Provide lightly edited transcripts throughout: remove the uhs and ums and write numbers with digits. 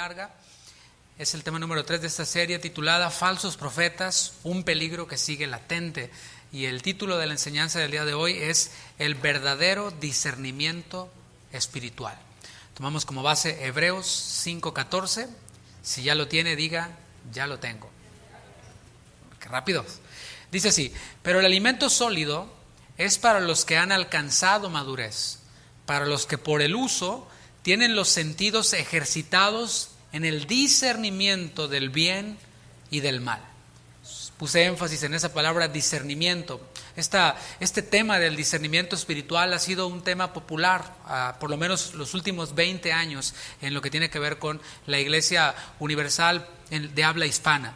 larga. Es el tema número 3 de esta serie titulada Falsos Profetas, un peligro que sigue latente. Y el título de la enseñanza del día de hoy es El verdadero discernimiento espiritual. Tomamos como base Hebreos 5:14. Si ya lo tiene, diga, ya lo tengo. Qué rápido. Dice así: pero el alimento sólido es para los que han alcanzado madurez, para los que por el uso tienen los sentidos ejercitados en el discernimiento del bien y del mal. Puse énfasis en esa palabra discernimiento. Este tema del discernimiento espiritual ha sido un tema popular, por lo menos los últimos 20 años, en lo que tiene que ver con la Iglesia Universal de habla hispana.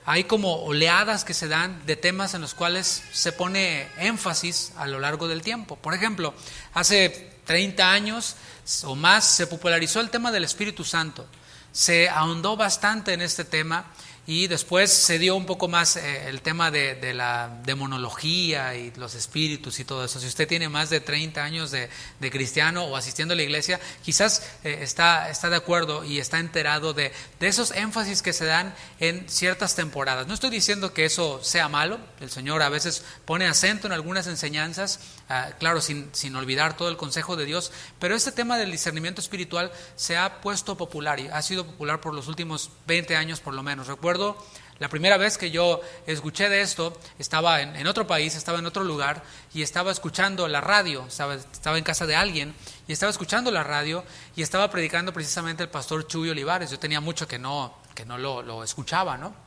Hay como oleadas que se dan de temas en los cuales se pone énfasis a lo largo del tiempo. Por ejemplo, hace 30 años o más se popularizó el tema del Espíritu Santo. Se ahondó bastante en este tema y después se dio un poco más el tema de la demonología y los espíritus y todo eso. Si usted tiene más de 30 años de cristiano o asistiendo a la iglesia, quizás está de acuerdo y está enterado de esos énfasis que se dan en ciertas temporadas. No estoy diciendo que eso sea malo. El Señor a veces pone acento en algunas enseñanzas, claro, sin olvidar todo el consejo de Dios, pero este tema del discernimiento espiritual se ha puesto popular y ha sido popular por los últimos 20 años por lo menos. Recuerdo la primera vez que yo escuché de esto, estaba en otro país, estaba en otro lugar y estaba escuchando la radio, estaba en casa de alguien y estaba escuchando la radio y estaba predicando precisamente el pastor Chuy Olivares. Yo tenía mucho que no lo escuchaba, ¿no?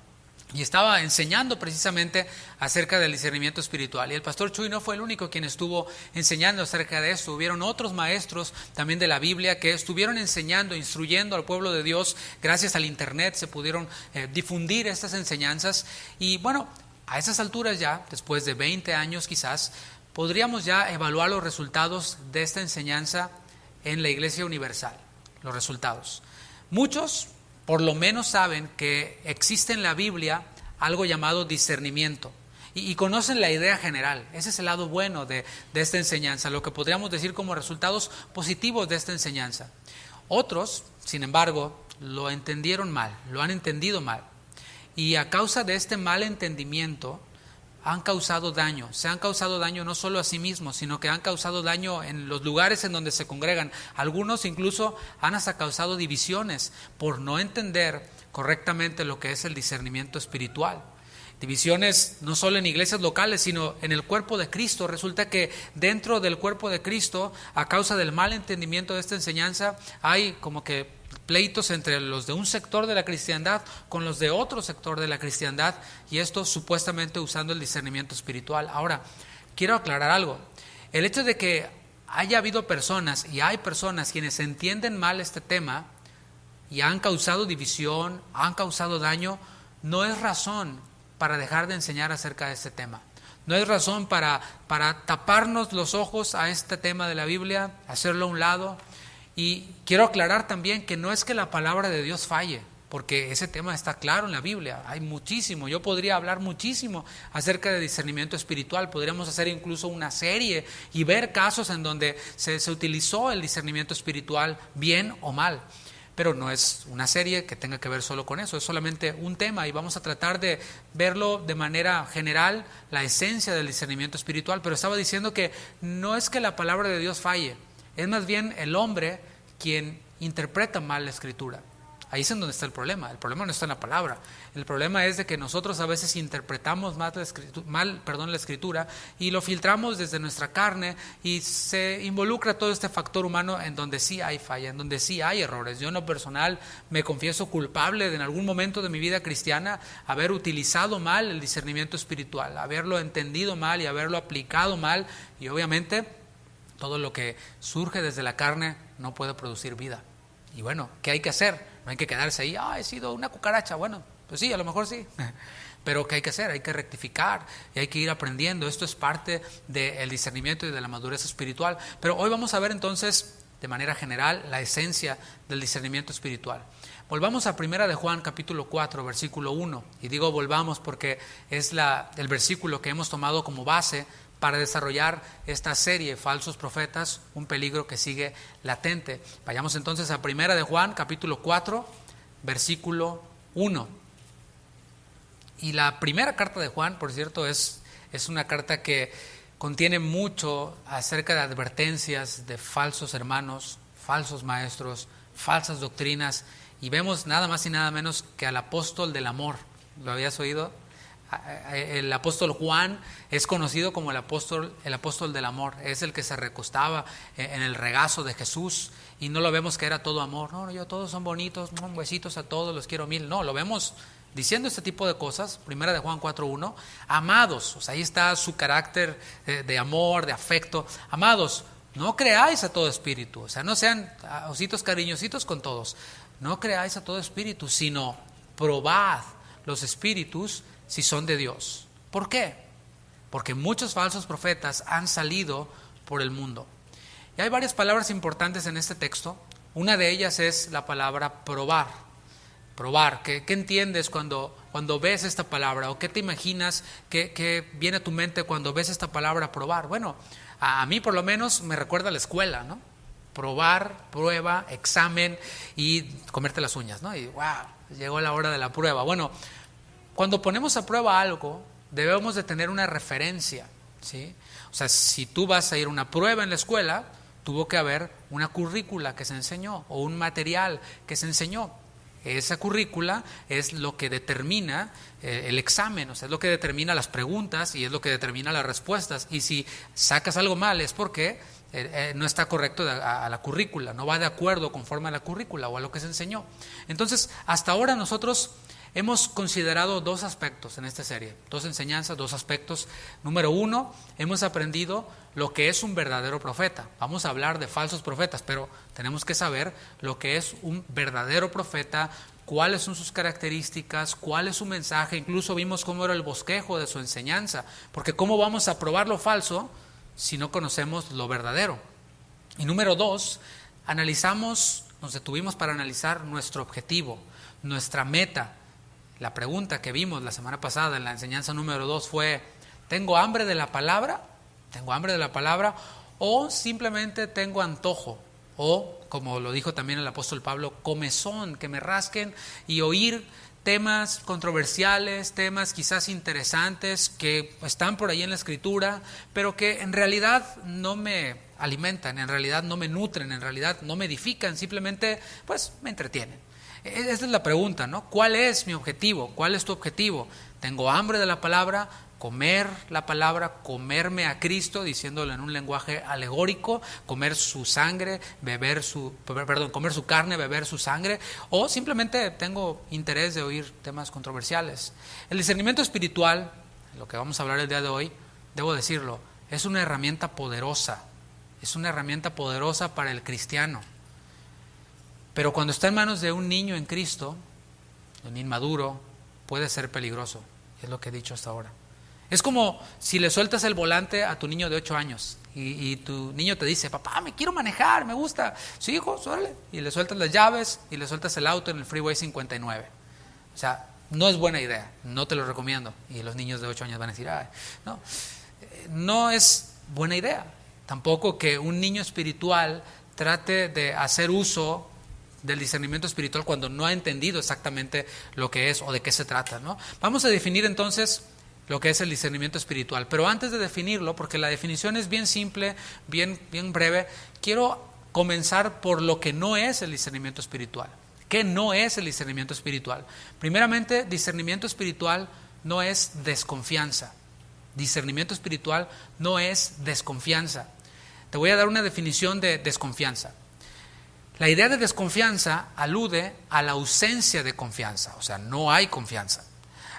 Y estaba enseñando precisamente acerca del discernimiento espiritual. Y el pastor Chuy no fue el único quien estuvo enseñando acerca de esto. Hubieron otros maestros también de la Biblia que estuvieron enseñando, instruyendo al pueblo de Dios. Gracias al internet se pudieron difundir estas enseñanzas. Y bueno, a esas alturas ya, después de 20 años quizás, podríamos ya evaluar los resultados de esta enseñanza en la Iglesia Universal. Los resultados. Muchos por lo menos saben que existe en la Biblia algo llamado discernimiento y conocen la idea general. Ese es el lado bueno de esta enseñanza, lo que podríamos decir como resultados positivos de esta enseñanza. Otros, sin embargo, lo entendieron mal, lo han entendido mal y a causa de este mal entendimiento han causado daño. Se han causado daño no solo a sí mismos, sino que han causado daño en los lugares en donde se congregan. Algunos incluso han hasta causado divisiones por no entender correctamente lo que es el discernimiento espiritual. Divisiones no solo en iglesias locales, sino en el cuerpo de Cristo. Resulta que dentro del cuerpo de Cristo, a causa del mal entendimiento de esta enseñanza, hay como que pleitos entre los de un sector de la cristiandad con los de otro sector de la cristiandad, y esto supuestamente usando el discernimiento espiritual. Ahora, quiero aclarar algo. El hecho de que haya habido personas, y hay personas quienes entienden mal este tema y han causado división, han causado daño, no es razón para dejar de enseñar acerca de este tema. No es razón para taparnos los ojos a este tema de la Biblia, hacerlo a un lado. Y quiero aclarar también que no es que la palabra de Dios falle, porque ese tema está claro en la Biblia. Hay muchísimo, yo podría hablar muchísimo acerca de discernimiento espiritual. Podríamos hacer incluso una serie y ver casos en donde se utilizó el discernimiento espiritual bien o mal. Pero no es una serie que tenga que ver solo con eso, es solamente un tema y vamos a tratar de verlo de manera general, la esencia del discernimiento espiritual. Pero estaba diciendo que no es que la palabra de Dios falle, es más bien el hombre quien interpreta mal la Escritura. Ahí es en donde está el problema. El problema no está en la palabra. El problema es de que nosotros a veces interpretamos mal la Escritura y lo filtramos desde nuestra carne y se involucra todo este factor humano en donde sí hay falla, en donde sí hay errores. Yo en lo personal me confieso culpable de en algún momento de mi vida cristiana haber utilizado mal el discernimiento espiritual, haberlo entendido mal y haberlo aplicado mal, y obviamente todo lo que surge desde la carne no puede producir vida. Y bueno, ¿qué hay que hacer? No hay que quedarse ahí, he sido una cucaracha. Bueno, pues sí, a lo mejor sí. Pero ¿qué hay que hacer? Hay que rectificar y hay que ir aprendiendo. Esto es parte del discernimiento y de la madurez espiritual. Pero hoy vamos a ver entonces, de manera general, la esencia del discernimiento espiritual. Volvamos a 1 de Juan capítulo 4, versículo 1. Y digo volvamos porque es el versículo que hemos tomado como base para desarrollar esta serie, Falsos Profetas, un peligro que sigue latente. Vayamos entonces a 1 de Juan, capítulo 4, versículo 1. Y la primera carta de Juan, por cierto, es una carta que contiene mucho acerca de advertencias de falsos hermanos, falsos maestros, falsas doctrinas, y vemos nada más y nada menos que al apóstol del amor. ¿Lo habías oído? El apóstol Juan es conocido como el apóstol del amor. Es el que se recostaba en el regazo de Jesús, y no lo vemos que era todo amor. No, todos son bonitos, besitos a todos, los quiero mil. No, lo vemos diciendo este tipo de cosas. Primera de Juan 4:1, amados, o sea, ahí está su carácter de amor, de afecto. Amados, no creáis a todo espíritu, o sea, no sean ositos cariñositos con todos. No creáis a todo espíritu, sino probad los espíritus si son de Dios. ¿Por qué? Porque muchos falsos profetas han salido por el mundo. Y hay varias palabras importantes en este texto. Una de ellas es la palabra probar. Probar. ¿Qué entiendes cuando ves esta palabra? ¿O qué te imaginas? ¿Qué viene a tu mente cuando ves esta palabra probar? Bueno, a mí por lo menos me recuerda a la escuela, ¿no? Probar, prueba, examen y comerte las uñas, ¿no? Y wow, llegó la hora de la prueba. Bueno, cuando ponemos a prueba algo, debemos de tener una referencia, ¿sí? O sea, si tú vas a ir a una prueba en la escuela, tuvo que haber una currícula que se enseñó o un material que se enseñó. Esa currícula es lo que determina el examen, o sea, es lo que determina las preguntas y es lo que determina las respuestas. Y si sacas algo mal es porque no está correcto a la currícula, no va de acuerdo conforme a la currícula o a lo que se enseñó. Entonces, hasta ahora nosotros hemos considerado dos aspectos en esta serie, dos enseñanzas, dos aspectos. Número uno, hemos aprendido lo que es un verdadero profeta. Vamos a hablar de falsos profetas, pero tenemos que saber lo que es un verdadero profeta, cuáles son sus características, cuál es su mensaje. Incluso vimos cómo era el bosquejo de su enseñanza, porque ¿cómo vamos a probar lo falso si no conocemos lo verdadero? Y número dos, nos detuvimos para analizar nuestro objetivo, nuestra meta. La pregunta que vimos la semana pasada en la enseñanza número 2 fue: ¿tengo hambre de la palabra? ¿Tengo hambre de la palabra? ¿O simplemente tengo antojo? O, como lo dijo también el apóstol Pablo, comezón, que me rasquen y oír temas controversiales, temas quizás interesantes que están por ahí en la Escritura, pero que en realidad no me alimentan, en realidad no me nutren, en realidad no me edifican, simplemente pues me entretienen. Esa es la pregunta, ¿no? ¿Cuál es mi objetivo? ¿Cuál es tu objetivo? ¿Tengo hambre de la palabra? Comer la palabra, comerme a Cristo, diciéndolo en un lenguaje alegórico, comer su sangre, comer su carne, beber su sangre, o simplemente tengo interés de oír temas controversiales. El discernimiento espiritual, lo que vamos a hablar el día de hoy, debo decirlo, es una herramienta poderosa, para el cristiano. Pero cuando está en manos de un niño en Cristo, un inmaduro, puede ser peligroso. Es lo que he dicho hasta ahora. Es como si le sueltas el volante a tu niño de 8 años y tu niño te dice: papá, me quiero manejar, me gusta. Sí, hijo, suéltale. Y le sueltas las llaves y le sueltas el auto en el Freeway 59. O sea, no es buena idea, no te lo recomiendo. Y los niños de 8 años van a decir: no es buena idea. Tampoco que un niño espiritual trate de hacer uso del discernimiento espiritual cuando no ha entendido exactamente lo que es o de qué se trata, ¿no? Vamos a definir entonces lo que es el discernimiento espiritual, pero antes de definirlo, porque la definición es bien simple, bien breve, quiero comenzar por lo que no es el discernimiento espiritual. ¿Qué no es el discernimiento espiritual? Primeramente, discernimiento espiritual no es desconfianza. Discernimiento espiritual no es desconfianza. Te voy a dar una definición de desconfianza. La idea de desconfianza alude a la ausencia de confianza, o sea, no hay confianza.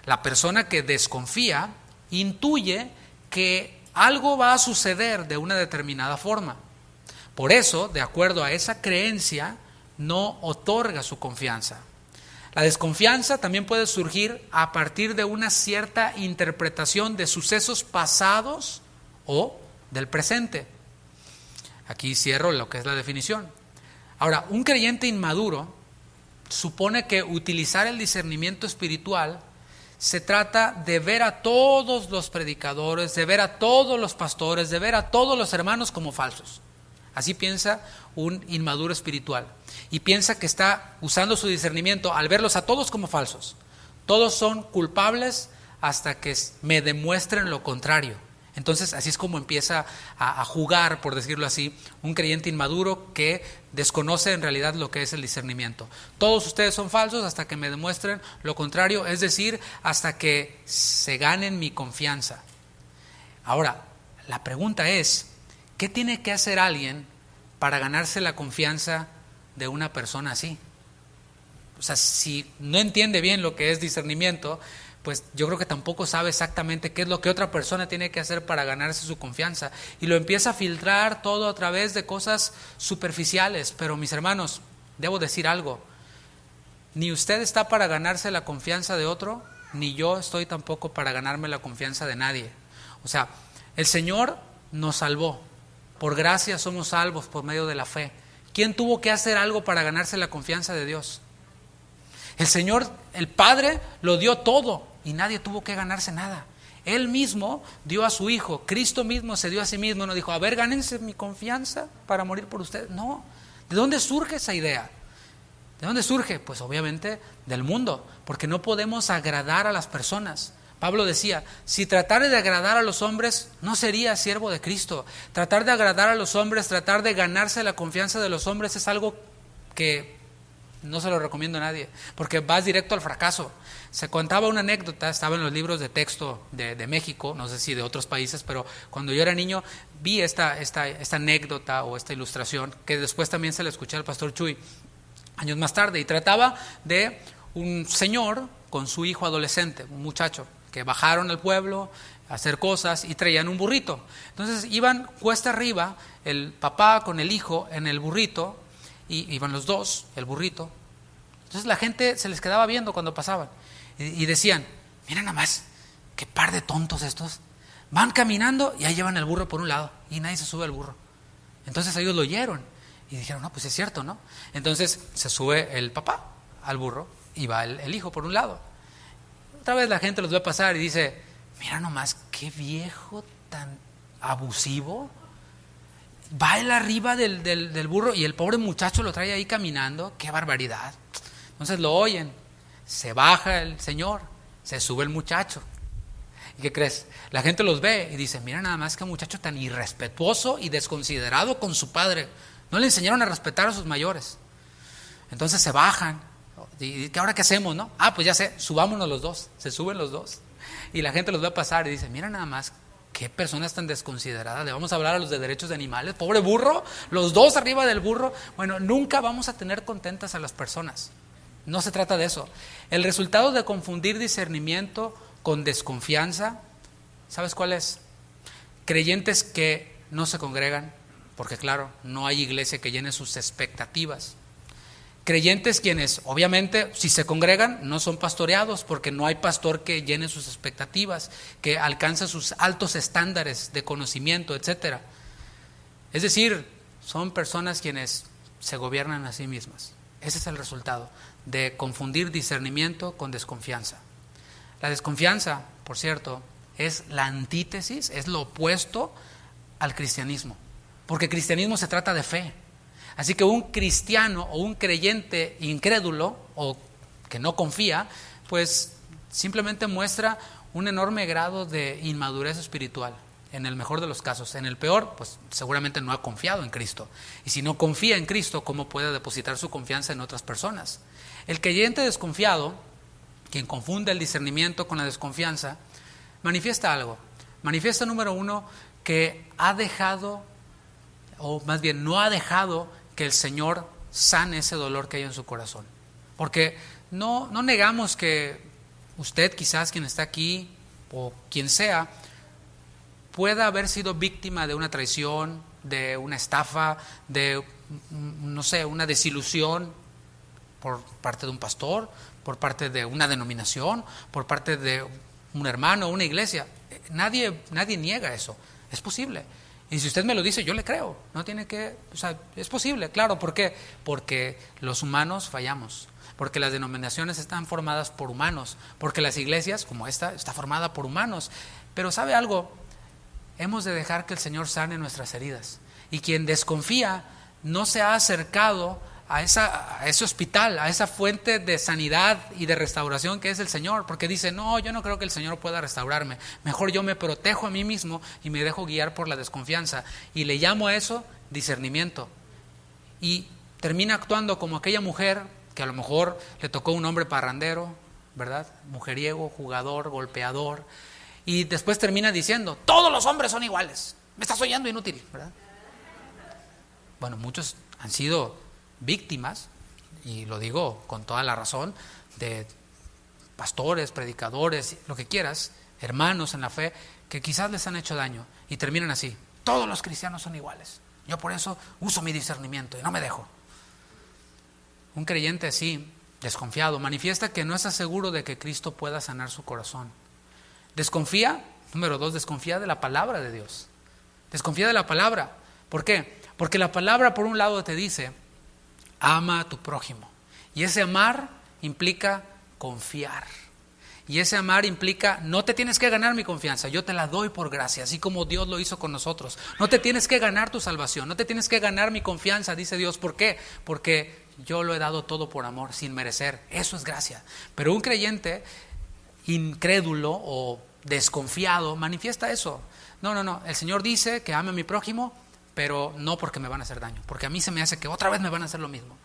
La persona que desconfía intuye que algo va a suceder de una determinada forma. Por eso, de acuerdo a esa creencia, no otorga su confianza. La desconfianza también puede surgir a partir de una cierta interpretación de sucesos pasados o del presente. Aquí cierro lo que es la definición. Ahora, un creyente inmaduro supone que utilizar el discernimiento espiritual se trata de ver a todos los predicadores, de ver a todos los pastores, de ver a todos los hermanos como falsos. Así piensa un inmaduro espiritual. Y piensa que está usando su discernimiento al verlos a todos como falsos. Todos son culpables hasta que me demuestren lo contrario. Entonces así es como empieza a jugar, por decirlo así, un creyente inmaduro que desconoce en realidad lo que es el discernimiento. Todos ustedes son falsos hasta que me demuestren lo contrario, es decir, hasta que se ganen mi confianza. Ahora, la pregunta es, ¿qué tiene que hacer alguien para ganarse la confianza de una persona así? O sea, si no entiende bien lo que es discernimiento, pues yo creo que tampoco sabe exactamente qué es lo que otra persona tiene que hacer para ganarse su confianza. Y lo empieza a filtrar todo a través de cosas superficiales. Pero mis hermanos, debo decir algo. Ni usted está para ganarse la confianza de otro, ni yo estoy tampoco para ganarme la confianza de nadie. O sea, el Señor nos salvó. Por gracia somos salvos por medio de la fe. ¿Quién tuvo que hacer algo para ganarse la confianza de Dios? El Señor, el Padre, lo dio todo y nadie tuvo que ganarse nada. Él mismo dio a su Hijo, Cristo mismo se dio a sí mismo, no dijo, a ver, gánense mi confianza para morir por ustedes. No, ¿de dónde surge esa idea? ¿De dónde surge? Pues obviamente del mundo, porque no podemos agradar a las personas. Pablo decía, si tratare de agradar a los hombres, no sería siervo de Cristo. Tratar de agradar a los hombres, tratar de ganarse la confianza de los hombres es algo que no se lo recomiendo a nadie, porque vas directo al fracaso. Se contaba una anécdota, estaba en los libros de texto de México, no sé si de otros países, pero cuando yo era niño vi esta anécdota o esta ilustración, que después también se la escuché al pastor Chuy años más tarde, y trataba de un señor con su hijo adolescente, un muchacho, que bajaron al pueblo a hacer cosas y traían un burrito. Entonces iban cuesta arriba, el papá con el hijo en el burrito, y iban los dos, el burrito. Entonces la gente se les quedaba viendo cuando pasaban y decían, mira nada más, qué par de tontos estos. Van caminando y ahí llevan el burro por un lado y nadie se sube al burro. Entonces ellos lo oyeron y dijeron, no, pues es cierto, ¿no? Entonces se sube el papá al burro y va el hijo por un lado. Otra vez la gente los ve pasar y dice, mira nomás, qué viejo tan abusivo. Va él arriba del burro y el pobre muchacho lo trae ahí caminando. ¡Qué barbaridad! Entonces lo oyen. Se baja el señor, se sube el muchacho. ¿Y qué crees? La gente los ve y dice, mira nada más que muchacho tan irrespetuoso y desconsiderado con su padre. No le enseñaron a respetar a sus mayores. Entonces se bajan. ¿Y ahora qué hacemos, no? Ah, pues ya sé, subámonos los dos. Se suben los dos. Y la gente los ve pasar y dice, mira nada más, qué personas tan desconsideradas. Le vamos a hablar a los de derechos de animales. Pobre burro, los dos arriba del burro. Bueno, nunca vamos a tener contentas a las personas. No se trata de eso. El resultado de confundir discernimiento con desconfianza, ¿sabes cuál es? Creyentes que no se congregan, porque claro, no hay iglesia que llene sus expectativas. Creyentes quienes, obviamente, si se congregan, no son pastoreados, porque no hay pastor que llene sus expectativas, que alcance sus altos estándares de conocimiento, etc. Es decir, son personas quienes se gobiernan a sí mismas. Ese es el resultado de confundir discernimiento con desconfianza. La desconfianza, por cierto, es la antítesis, es lo opuesto al cristianismo, porque el cristianismo se trata de fe. Así que un cristiano o un creyente incrédulo o que no confía, pues simplemente muestra un enorme grado de inmadurez espiritual, en el mejor de los casos. En el peor, pues seguramente no ha confiado en Cristo. Y si no confía en Cristo, ¿cómo puede depositar su confianza en otras personas? El creyente desconfiado, quien confunde el discernimiento con la desconfianza, manifiesta algo. Manifiesta, número uno, que ha dejado, o más bien no ha dejado que el Señor sane ese dolor que hay en su corazón. Porque no negamos que usted, quizás quien está aquí, o quien sea, pueda haber sido víctima de una traición, de una estafa, de, no sé, una desilusión por parte de un pastor, por parte de una denominación, por parte de un hermano, una iglesia. Nadie niega eso. Es posible. Y si usted me lo dice, yo le creo. No tiene que, o sea, es posible, claro. ¿Por qué? Porque los humanos fallamos. Porque las denominaciones están formadas por humanos. Porque las iglesias, como esta, está formada por humanos. Pero ¿sabe algo? Hemos de dejar que el Señor sane nuestras heridas. Y quien desconfía no se ha acercado a ese hospital, a esa fuente de sanidad y de restauración que es el Señor, porque dice, no, yo no creo que el Señor pueda restaurarme, mejor yo me protejo a mí mismo y me dejo guiar por la desconfianza, y le llamo a eso discernimiento, y termina actuando como aquella mujer que a lo mejor le tocó un hombre parrandero, ¿verdad? Mujeriego, jugador, golpeador, y después termina diciendo, todos los hombres son iguales, me estás oyendo, inútil, ¿verdad? Bueno, muchos han sido víctimas, y lo digo con toda la razón, de pastores, predicadores, lo que quieras, hermanos en la fe, que quizás les han hecho daño y terminan así, todos los cristianos son iguales, yo por eso uso mi discernimiento y no me dejo. Un creyente así, desconfiado, manifiesta que no está seguro de que Cristo pueda sanar su corazón. Desconfía, número 2, desconfía de la palabra de Dios. Desconfía de la palabra. ¿Por qué? Porque la palabra por un lado te dice, ama a tu prójimo. Y ese amar implica confiar. Y ese amar implica, no te tienes que ganar mi confianza, yo te la doy por gracia, así como Dios lo hizo con nosotros. No te tienes que ganar tu salvación, no te tienes que ganar mi confianza, dice Dios. ¿Por qué? Porque yo lo he dado todo por amor, sin merecer. Eso es gracia. Pero un creyente incrédulo o desconfiado manifiesta eso. No, el Señor dice que ame a mi prójimo, pero no porque me van a hacer daño, porque a mí se me hace que otra vez me van a hacer lo mismo.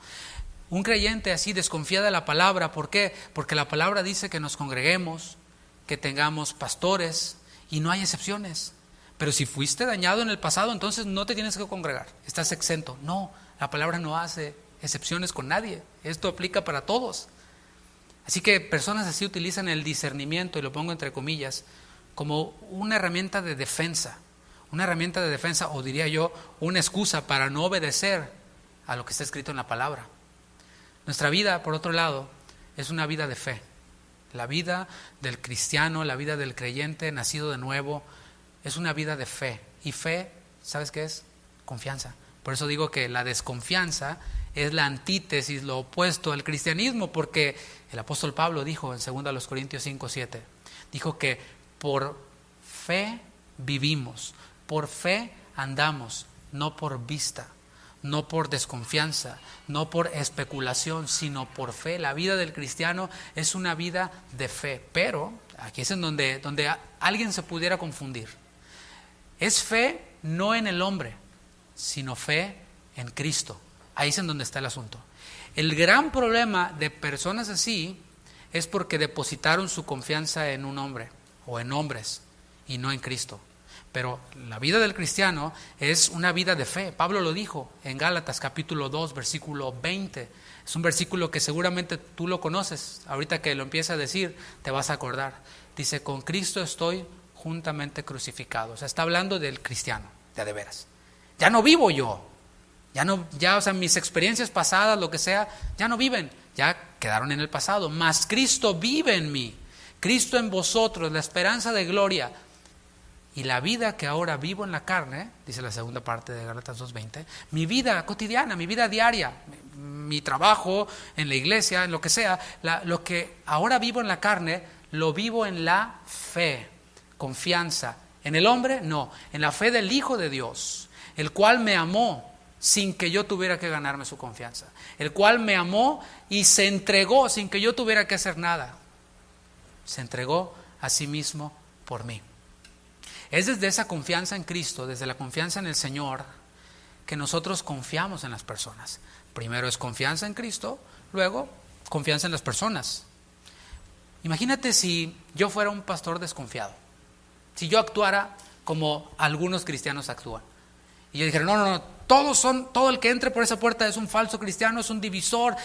Un creyente así desconfía de la palabra. ¿Por qué? Porque la palabra dice que nos congreguemos, que tengamos pastores, y no hay excepciones. Pero si fuiste dañado en el pasado, entonces no te tienes que congregar, estás exento. No, la palabra no hace excepciones con nadie, esto aplica para todos. Así que personas así utilizan el discernimiento, y lo pongo entre comillas, como una herramienta de defensa. Una herramienta de defensa, o diría yo, una excusa para no obedecer a lo que está escrito en la palabra. Nuestra vida, por otro lado, es una vida de fe. La vida del cristiano, la vida del creyente nacido de nuevo, es una vida de fe. Y fe, ¿sabes qué es? Confianza. Por eso digo que la desconfianza es la antítesis, lo opuesto al cristianismo, porque el apóstol Pablo dijo en 2 Corintios 5:7, dijo que por fe vivimos, por fe andamos, no por vista, no por desconfianza, no por especulación, sino por fe. La vida del cristiano es una vida de fe. Pero aquí es en donde alguien se pudiera confundir. Es fe no en el hombre, sino fe en Cristo. Ahí es en donde está el asunto. El gran problema de personas así es porque depositaron su confianza en un hombre o en hombres y no en Cristo. Pero la vida del cristiano es una vida de fe. Pablo lo dijo en Gálatas capítulo 2, versículo 20. Es un versículo que seguramente tú lo conoces. Ahorita que lo empieza a decir, te vas a acordar. Dice, con Cristo estoy juntamente crucificado. O sea, está hablando del cristiano, de veras. Ya no vivo yo. O sea, mis experiencias pasadas, lo que sea, ya no viven. Ya quedaron en el pasado. Mas Cristo vive en mí. Cristo en vosotros, la esperanza de gloria. Y la vida que ahora vivo en la carne, dice la segunda parte de Gálatas 2:20, mi vida cotidiana, mi vida diaria, mi trabajo en la iglesia, en lo que sea, lo que ahora vivo en la carne, lo vivo en la fe, confianza. ¿En el hombre? No, en la fe del Hijo de Dios, el cual me amó sin que yo tuviera que ganarme su confianza, el cual me amó y se entregó sin que yo tuviera que hacer nada. Se entregó a sí mismo por mí. Es desde esa confianza en Cristo, desde la confianza en el Señor, que nosotros confiamos en las personas. Primero es confianza en Cristo, luego confianza en las personas. Imagínate si yo fuera un pastor desconfiado, si yo actuara como algunos cristianos actúan, y yo dijera, no, todo el que entre por esa puerta es un falso cristiano, es un divisor,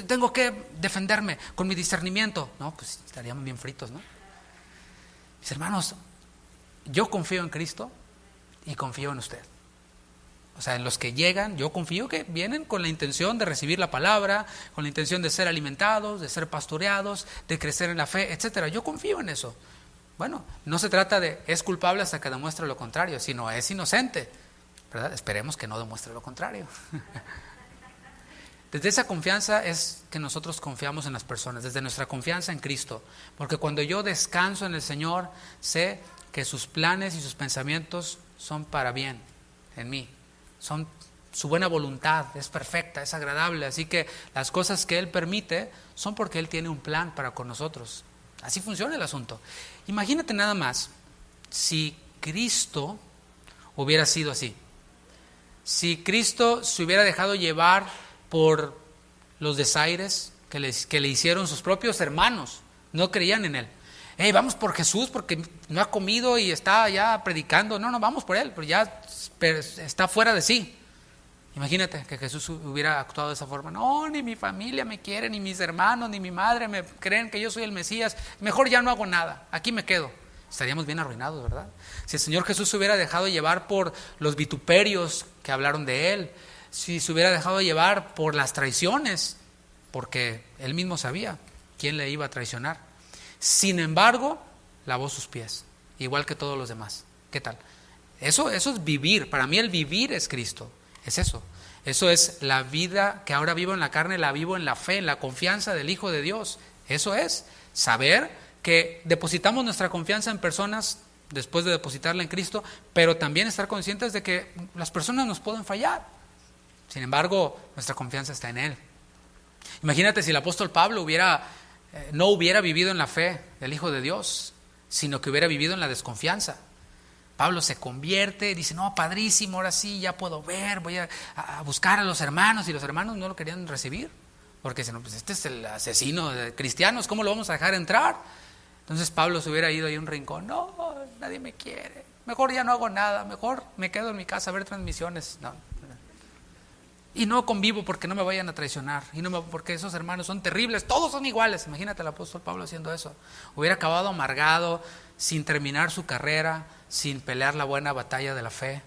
tengo que defenderme con mi discernimiento. No, pues estaríamos bien fritos, ¿no? Mis hermanos, yo confío en Cristo y confío en usted. O sea, en los que llegan, yo confío que vienen con la intención de recibir la palabra, con la intención de ser alimentados, de ser pastoreados, de crecer en la fe, etcétera. Yo confío en eso. Bueno, no se trata de es culpable hasta que demuestre lo contrario, sino es inocente, ¿verdad? Esperemos que no demuestre lo contrario. Desde esa confianza es que nosotros confiamos en las personas, desde nuestra confianza en Cristo. Porque cuando yo descanso en el Señor, sé que sus planes y sus pensamientos son para bien en mí, su buena voluntad es perfecta, es agradable. Así que las cosas que Él permite son porque Él tiene un plan para con nosotros. Así funciona el asunto. Imagínate nada más si Cristo hubiera sido así. Si Cristo se hubiera dejado llevar por los desaires que le hicieron sus propios hermanos, no creían en Él. Hey, vamos por Jesús porque no ha comido y está ya predicando. No, vamos por Él, pero ya está fuera de sí. Imagínate que Jesús hubiera actuado de esa forma. No, ni mi familia me quiere, ni mis hermanos, ni mi madre me creen que yo soy el Mesías. Mejor ya no hago nada, aquí me quedo. Estaríamos bien arruinados, ¿verdad? Si el Señor Jesús se hubiera dejado llevar por los vituperios que hablaron de Él, si se hubiera dejado llevar por las traiciones, porque Él mismo sabía quién le iba a traicionar. Sin embargo, lavó sus pies, igual que todos los demás. ¿Qué tal? Eso es vivir. Para mí el vivir es Cristo. Es eso. Eso es la vida que ahora vivo en la carne, la vivo en la fe, en la confianza del Hijo de Dios. Eso es saber que depositamos nuestra confianza en personas después de depositarla en Cristo, pero también estar conscientes de que las personas nos pueden fallar. Sin embargo, nuestra confianza está en Él. Imagínate si el apóstol Pablo no hubiera vivido en la fe del Hijo de Dios, sino que hubiera vivido en la desconfianza. Pablo se convierte, dice, no, padrísimo, ahora sí, ya puedo ver, voy a buscar a los hermanos, y los hermanos no lo querían recibir, porque dicen, no, pues este es el asesino de cristianos, ¿cómo lo vamos a dejar entrar? Entonces Pablo se hubiera ido ahí a un rincón, no, nadie me quiere, mejor ya no hago nada, mejor me quedo en mi casa a ver transmisiones, y no convivo porque no me vayan a traicionar, porque esos hermanos son terribles, todos son iguales. Imagínate al apóstol Pablo haciendo eso. Hubiera acabado amargado, sin terminar su carrera, sin pelear la buena batalla de la fe.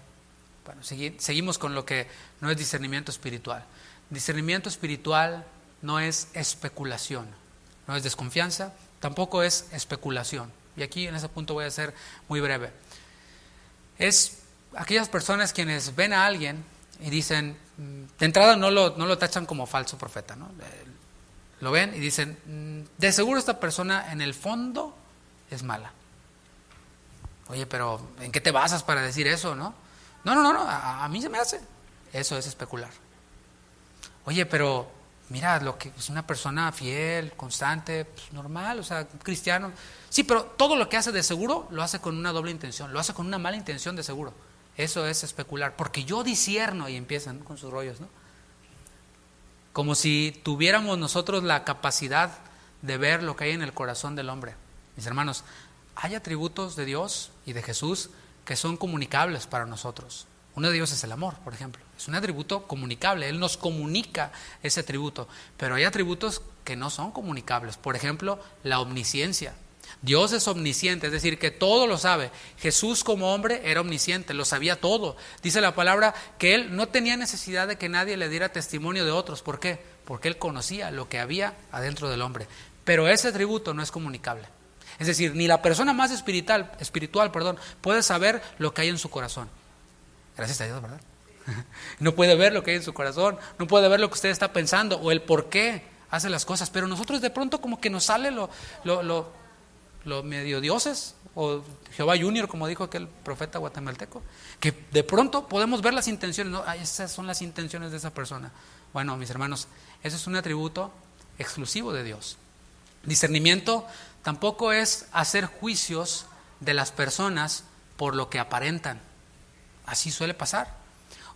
Bueno, seguimos con lo que no es discernimiento espiritual. Discernimiento espiritual no es especulación, no es desconfianza, tampoco es especulación. Y aquí en ese punto voy a ser muy breve. Es aquellas personas quienes ven a alguien y dicen, de entrada no lo tachan como falso profeta, ¿no? Lo ven y dicen, de seguro esta persona en el fondo es mala. Oye, pero ¿en qué te basas para decir eso, no? No, a mí se me hace. Eso es especular. Oye, pero mira, lo que es una persona fiel, constante, pues normal, o sea, cristiano. Sí, pero todo lo que hace de seguro lo hace con una doble intención, lo hace con una mala intención de seguro. Eso es especular, porque yo discierno, y empiezan con sus rollos, ¿no? Como si tuviéramos nosotros la capacidad de ver lo que hay en el corazón del hombre. Mis hermanos, hay atributos de Dios y de Jesús que son comunicables para nosotros. Uno de ellos es el amor, por ejemplo. Es un atributo comunicable, Él nos comunica ese atributo. Pero hay atributos que no son comunicables. Por ejemplo, la omnisciencia. Dios es omnisciente, es decir, que todo lo sabe. Jesús como hombre era omnisciente, lo sabía todo. Dice la palabra que Él no tenía necesidad de que nadie le diera testimonio de otros. ¿Por qué? Porque Él conocía lo que había adentro del hombre. Pero ese atributo no es comunicable. Es decir, ni la persona más espiritual, puede saber lo que hay en su corazón. Gracias a Dios, ¿verdad? No puede ver lo que hay en su corazón, no puede ver lo que usted está pensando o el por qué hace las cosas. Pero nosotros de pronto como que nos sale lo medio dioses, o Jehová Junior, como dijo aquel profeta guatemalteco, que de pronto podemos ver las intenciones, no, esas son las intenciones de esa persona. Bueno, mis hermanos, eso es un atributo exclusivo de Dios. Discernimiento tampoco es hacer juicios de las personas por lo que aparentan. Así suele pasar.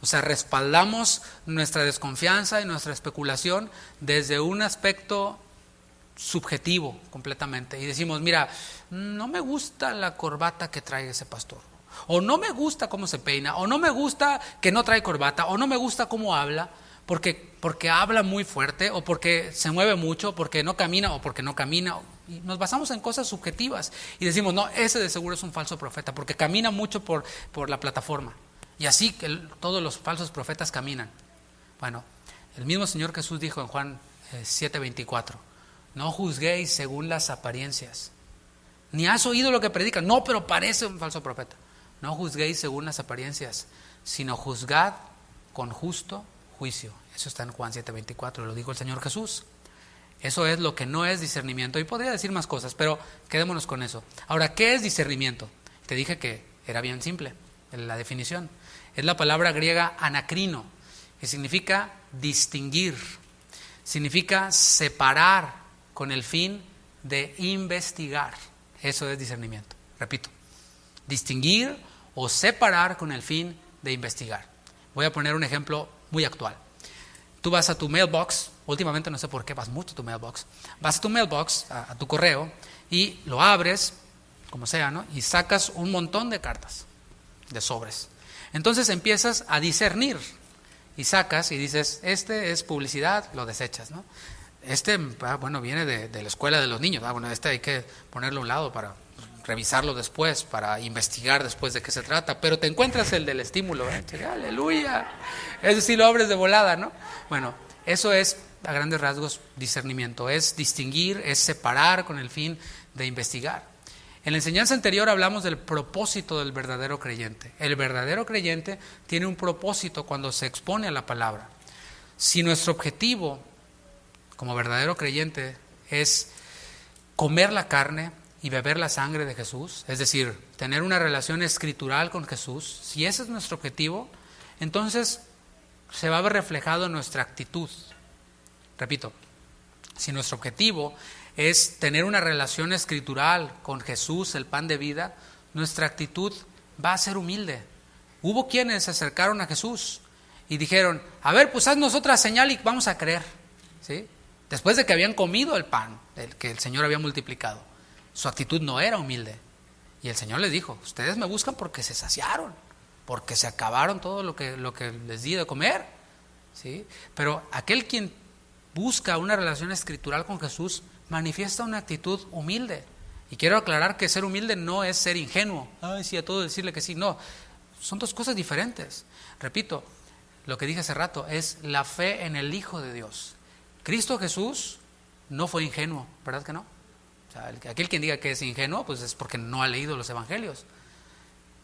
O sea, respaldamos nuestra desconfianza y nuestra especulación desde un aspecto subjetivo completamente. Y decimos, mira, no me gusta la corbata que trae ese pastor. O no me gusta cómo se peina. O no me gusta que no trae corbata. O no me gusta cómo habla. Porque habla muy fuerte. O porque se mueve mucho. Porque no camina. O porque no camina. Y nos basamos en cosas subjetivas. Y decimos, no, ese de seguro es un falso profeta. Porque camina mucho por la plataforma. Y así que todos los falsos profetas caminan. Bueno, el mismo Señor Jesús dijo en Juan 7:24, no juzguéis según las apariencias. Ni has oído lo que predican. No, pero parece un falso profeta. No juzguéis según las apariencias, sino juzgad con justo juicio. Eso está en Juan 7:24, lo dijo el Señor Jesús. Eso es lo que no es discernimiento. Y podría decir más cosas, pero quedémonos con eso. Ahora, ¿qué es discernimiento? Te dije que era bien simple. la definición. Es la palabra griega anacrino, que significa distinguir, significa separar con el fin de investigar. Eso es discernimiento. Repito, distinguir o separar con el fin de investigar. Voy a poner un ejemplo muy actual. Tú vas a tu mailbox, últimamente no sé por qué vas mucho a tu mailbox, vas a tu mailbox, a tu correo, y lo abres, como sea, ¿no? Y sacas un montón de cartas, de sobres. Entonces empiezas a discernir y sacas y dices, este es publicidad, lo desechas, ¿no? Este, bueno, viene de la escuela de los niños, bueno, este hay que ponerlo a un lado para revisarlo después, para investigar después de qué se trata, pero te encuentras el del estímulo, aleluya, ese sí lo abres de volada, ¿no? Bueno, eso es a grandes rasgos discernimiento, es distinguir, es separar con el fin de investigar. En la enseñanza anterior hablamos del propósito del verdadero creyente. El verdadero creyente tiene un propósito cuando se expone a la palabra. Si nuestro objetivo como verdadero creyente es comer la carne y beber la sangre de Jesús, es decir, tener una relación escritural con Jesús, si ese es nuestro objetivo, entonces se va a ver reflejado en nuestra actitud. Repito, si nuestro objetivo es tener una relación escritural con Jesús, el pan de vida, nuestra actitud va a ser humilde. Hubo quienes se acercaron a Jesús y dijeron, a ver, pues haznos otra señal y vamos a creer, ¿sí? Después de que habían comido el pan, el que el Señor había multiplicado. Su actitud no era humilde. Y el Señor les dijo, ustedes me buscan porque se saciaron, porque se acabaron todo lo que les di de comer, ¿sí? Pero aquel quien busca una relación escritural con Jesús manifiesta una actitud humilde. Y quiero aclarar que ser humilde no es ser ingenuo. Ay, sí, a todo decirle que sí. No, son dos cosas diferentes. Repito, lo que dije hace rato es la fe en el Hijo de Dios. Cristo Jesús no fue ingenuo, ¿verdad que no? O sea, aquel quien diga que es ingenuo, pues es porque no ha leído los evangelios.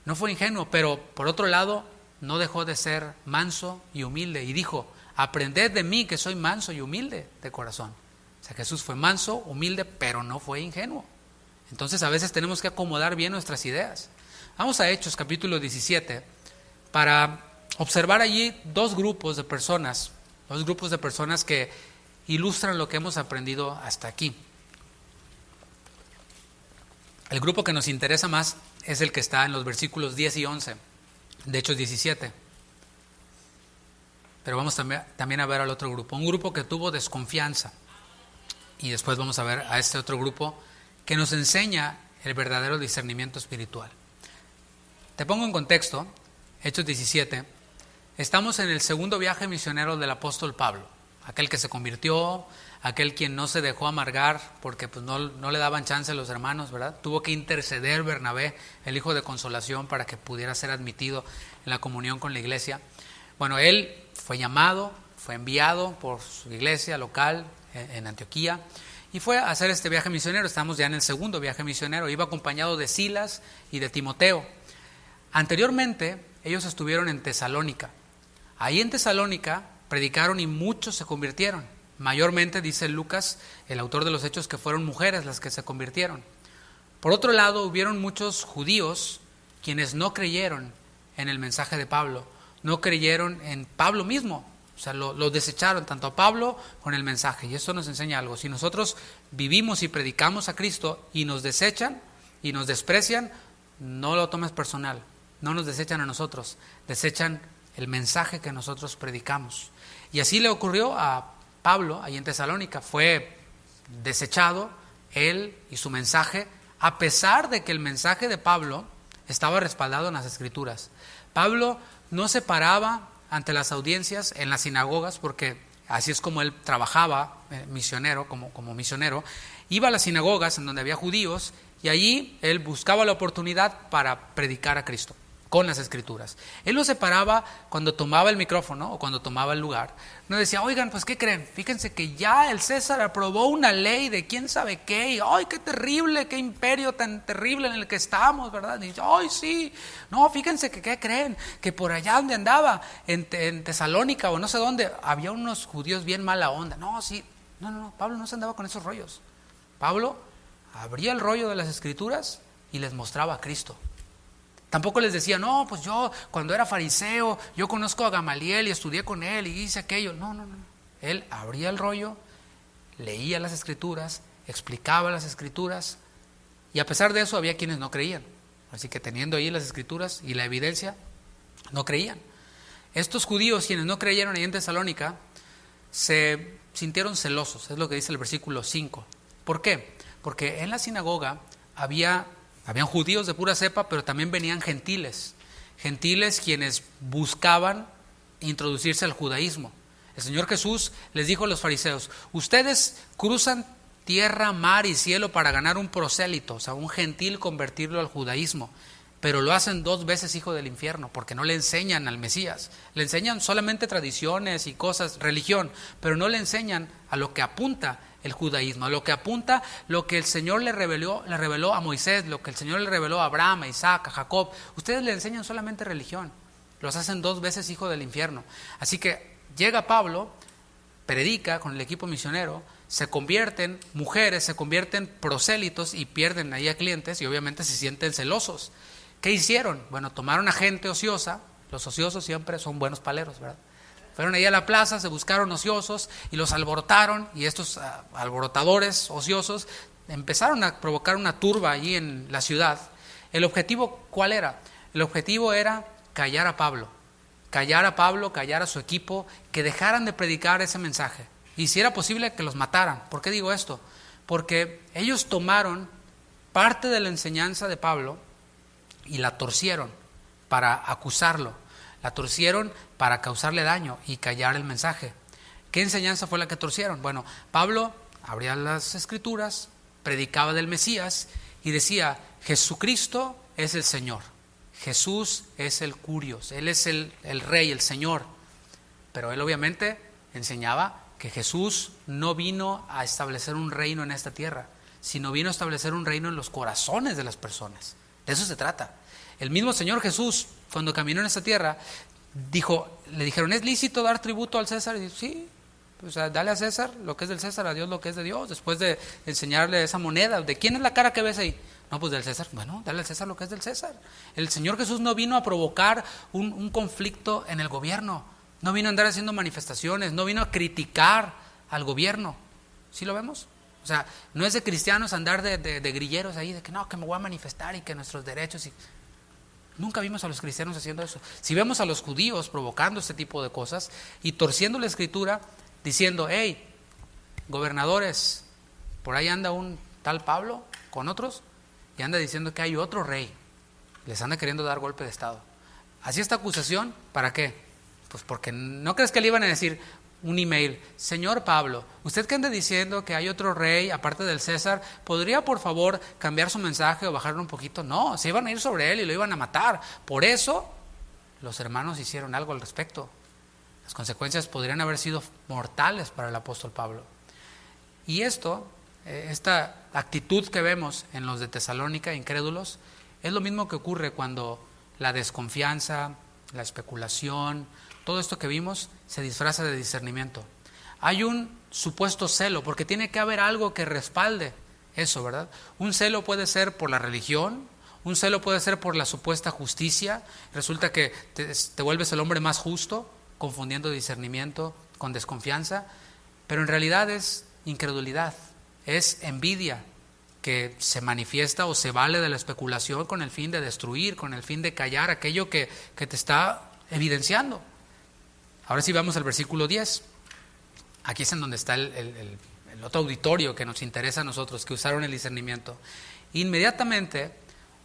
No fue ingenuo, pero por otro lado, no dejó de ser manso y humilde. Y dijo, aprended de mí que soy manso y humilde de corazón. O sea, Jesús fue manso, humilde, pero no fue ingenuo. Entonces a veces tenemos que acomodar bien nuestras ideas. Vamos a Hechos capítulo 17 para observar allí dos grupos de personas que ilustran lo que hemos aprendido hasta aquí. El grupo que nos interesa más es el que está en los versículos 10 y 11 de Hechos 17. Pero vamos también a ver al otro grupo, un grupo que tuvo desconfianza. Y después vamos a ver a este otro grupo que nos enseña el verdadero discernimiento espiritual. Te pongo en contexto, Hechos 17, estamos en el segundo viaje misionero del apóstol Pablo, aquel que se convirtió, aquel quien no se dejó amargar porque pues no le daban chance a los hermanos, ¿verdad? Tuvo que interceder Bernabé, el hijo de consolación, para que pudiera ser admitido en la comunión con la iglesia. Bueno, él fue llamado, fue enviado por su iglesia local en Antioquía y fue a hacer este viaje misionero. Estamos ya en el segundo viaje misionero. Iba acompañado de Silas y de Timoteo. Anteriormente ellos estuvieron en Tesalónica. Ahí en Tesalónica predicaron y muchos se convirtieron. Mayormente, dice Lucas, el autor de los Hechos, que fueron mujeres las que se convirtieron. Por otro lado, hubieron muchos judíos quienes no creyeron en el mensaje de Pablo, no creyeron en Pablo mismo. O sea, lo desecharon tanto a Pablo con el mensaje. Y esto nos enseña algo. Si nosotros vivimos y predicamos a Cristo y nos desechan y nos desprecian, no lo tomes personal. No nos desechan a nosotros, desechan el mensaje que nosotros predicamos. Y así le ocurrió a Pablo ahí en Tesalónica. Fue desechado él y su mensaje, a pesar de que el mensaje de Pablo estaba respaldado en las Escrituras. Pablo no se paraba ante las audiencias en las sinagogas, porque así es como él trabajaba misionero, como misionero. Iba a las sinagogas en donde había judíos y allí él buscaba la oportunidad para predicar a Cristo con las Escrituras. Él no se paraba cuando tomaba el micrófono o cuando tomaba el lugar. No decía, oigan, pues ¿qué creen? Fíjense que ya el César aprobó una ley de quién sabe qué, y ¡ay, qué terrible, qué imperio tan terrible en el que estamos!, ¿verdad? Y ¡ay, sí! No, fíjense que ¿qué creen? Que por allá donde andaba, en Tesalónica o no sé dónde, había unos judíos bien mala onda. No, sí, no, Pablo no se andaba con esos rollos. Pablo abría el rollo de las Escrituras y les mostraba a Cristo. Tampoco les decía, no, pues yo cuando era fariseo, yo conozco a Gamaliel y estudié con él y hice aquello. No. Él abría el rollo, leía las escrituras, explicaba las escrituras, y a pesar de eso había quienes no creían. Así que teniendo ahí las escrituras y la evidencia, no creían. Estos judíos, quienes no creyeron ahí en Tesalónica, se sintieron celosos, es lo que dice el versículo 5. ¿Por qué? Porque en la sinagoga habían judíos de pura cepa, pero también venían gentiles quienes buscaban introducirse al judaísmo. El Señor Jesús les dijo a los fariseos, ustedes cruzan tierra, mar y cielo para ganar un prosélito, o sea, un gentil, convertirlo al judaísmo, pero lo hacen 2 veces hijo del infierno, porque no le enseñan al Mesías, le enseñan solamente tradiciones y cosas, religión, pero no le enseñan a lo que apunta el judaísmo, a lo que apunta lo que el Señor le reveló a Moisés, lo que el Señor le reveló a Abraham, a Isaac, a Jacob. Ustedes le enseñan solamente religión, los hacen 2 veces hijo del infierno. Así que llega Pablo, predica con el equipo misionero, se convierten mujeres, se convierten prosélitos y pierden ahí a clientes y obviamente se sienten celosos. ¿Qué hicieron? Bueno, tomaron a gente ociosa, los ociosos siempre son buenos paleros, ¿verdad? Fueron ahí a la plaza, se buscaron ociosos y los alborotaron, y estos alborotadores ociosos empezaron a provocar una turba allí en la ciudad. ¿El objetivo cuál era? El objetivo era callar a Pablo, callar a su equipo, que dejaran de predicar ese mensaje. Y si era posible que los mataran. ¿Por qué digo esto? Porque ellos tomaron parte de la enseñanza de Pablo y la torcieron para acusarlo, la torcieron para causarle daño y callar el mensaje. ¿Qué enseñanza fue la que torcieron? Bueno, Pablo abría las escrituras, predicaba del Mesías y decía, Jesucristo es el Señor, Jesús es el Curios, Él es el Rey, el Señor. Pero él obviamente enseñaba que Jesús no vino a establecer un reino en esta tierra, sino vino a establecer un reino en los corazones de las personas. De eso se trata. El mismo Señor Jesús, cuando caminó en esta tierra, le dijeron, ¿es lícito dar tributo al César? Y dijo, sí, o sea, dale a César lo que es del César, a Dios lo que es de Dios. Después de enseñarle esa moneda, ¿de quién es la cara que ves ahí? No, pues del César. Bueno, dale al César lo que es del César. El Señor Jesús no vino a provocar un conflicto en el gobierno, no vino a andar haciendo manifestaciones, no vino a criticar al gobierno. ¿Sí lo vemos? O sea, no es de cristianos andar de grilleros ahí, de que no, que me voy a manifestar y que nuestros derechos... Nunca vimos a los cristianos haciendo eso. Si vemos a los judíos provocando este tipo de cosas y torciendo la escritura, diciendo, hey, gobernadores, por ahí anda un tal Pablo con otros y anda diciendo que hay otro rey, les anda queriendo dar golpe de estado. Así esta acusación, ¿para qué? Pues porque no crees que le iban a decir un email, señor Pablo, usted que anda diciendo que hay otro rey aparte del César, ¿podría por favor cambiar su mensaje o bajarlo un poquito? No, se iban a ir sobre él y lo iban a matar. Por eso los hermanos hicieron algo al respecto. Las consecuencias podrían haber sido mortales para el apóstol Pablo. Y esta actitud que vemos en los de Tesalónica, incrédulos, es lo mismo que ocurre cuando la desconfianza, la especulación, todo esto que vimos se disfraza de discernimiento. Hay un supuesto celo, porque tiene que haber algo que respalde eso, ¿verdad? Un celo puede ser por la religión, un celo puede ser por la supuesta justicia. Resulta que te vuelves el hombre más justo, confundiendo discernimiento con desconfianza, pero en realidad es incredulidad, es envidia que se manifiesta o se vale de la especulación con el fin de destruir, con el fin de callar aquello que te está evidenciando. Ahora sí vamos al versículo 10. Aquí es en donde está el otro auditorio que nos interesa a nosotros, que usaron el discernimiento. Inmediatamente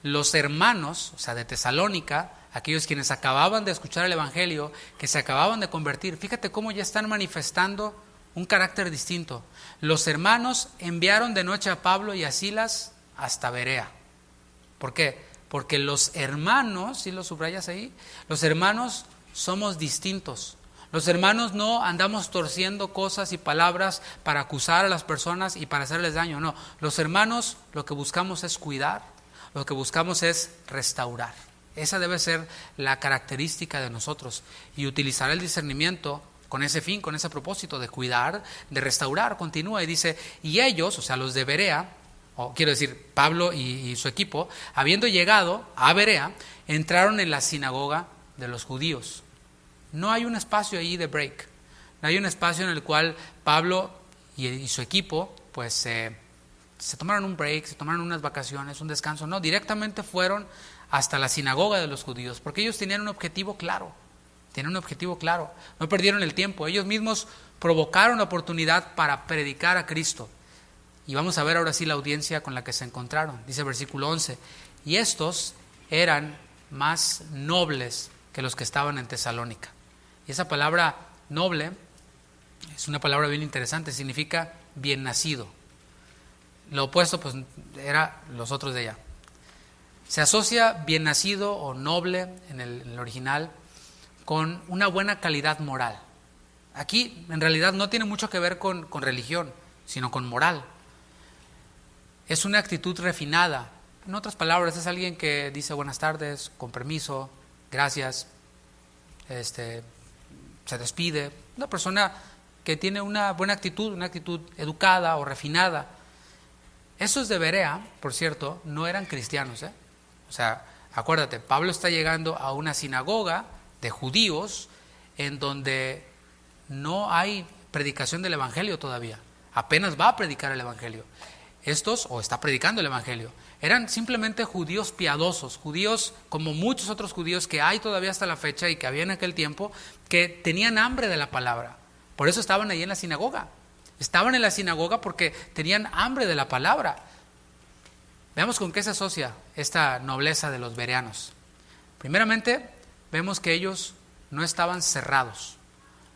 los hermanos, o sea, de Tesalónica, aquellos quienes acababan de escuchar el evangelio, que se acababan de convertir, fíjate cómo ya están manifestando un carácter distinto. Los hermanos enviaron de noche a Pablo y a Silas hasta Berea. ¿Por qué? Porque los hermanos, si lo subrayas ahí, los hermanos somos distintos. Los hermanos no andamos torciendo cosas y palabras para acusar a las personas y para hacerles daño, no. Los hermanos lo que buscamos es cuidar, lo que buscamos es restaurar. Esa debe ser la característica de nosotros y utilizar el discernimiento con ese fin, con ese propósito de cuidar, de restaurar. Continúa y dice, y ellos, o sea los de Berea, o quiero decir Pablo y su equipo, habiendo llegado a Berea, entraron en la sinagoga de los judíos. No hay un espacio ahí de break. No hay un espacio en el cual Pablo y su equipo pues se tomaron un break, se tomaron unas vacaciones, un descanso. No, directamente fueron hasta la sinagoga de los judíos, porque ellos tenían un objetivo claro. No perdieron el tiempo. Ellos mismos provocaron la oportunidad para predicar a Cristo. Y vamos a ver ahora sí la audiencia con la que se encontraron. Dice versículo 11, y estos eran más nobles que los que estaban en Tesalónica. Y esa palabra noble es una palabra bien interesante, significa bien nacido. Lo opuesto pues era los otros de allá. Se asocia bien nacido o noble en el original con una buena calidad moral. Aquí en realidad no tiene mucho que ver con religión, sino con moral. Es una actitud refinada. En otras palabras, es alguien que dice buenas tardes, con permiso, gracias, se despide. Una persona que tiene una buena actitud, una actitud educada o refinada. Esos de Berea, por cierto, no eran cristianos. O sea, acuérdate, Pablo está llegando a una sinagoga de judíos en donde no hay predicación del evangelio todavía. Apenas va a predicar el evangelio. Estos, o está predicando el evangelio, eran simplemente judíos piadosos, judíos como muchos otros judíos que hay todavía hasta la fecha y que había en aquel tiempo, que tenían hambre de la palabra. Por eso estaban ahí en la sinagoga. Estaban en la sinagoga porque tenían hambre de la palabra. Veamos con qué se asocia esta nobleza de los bereanos. Primeramente, vemos que ellos no estaban cerrados.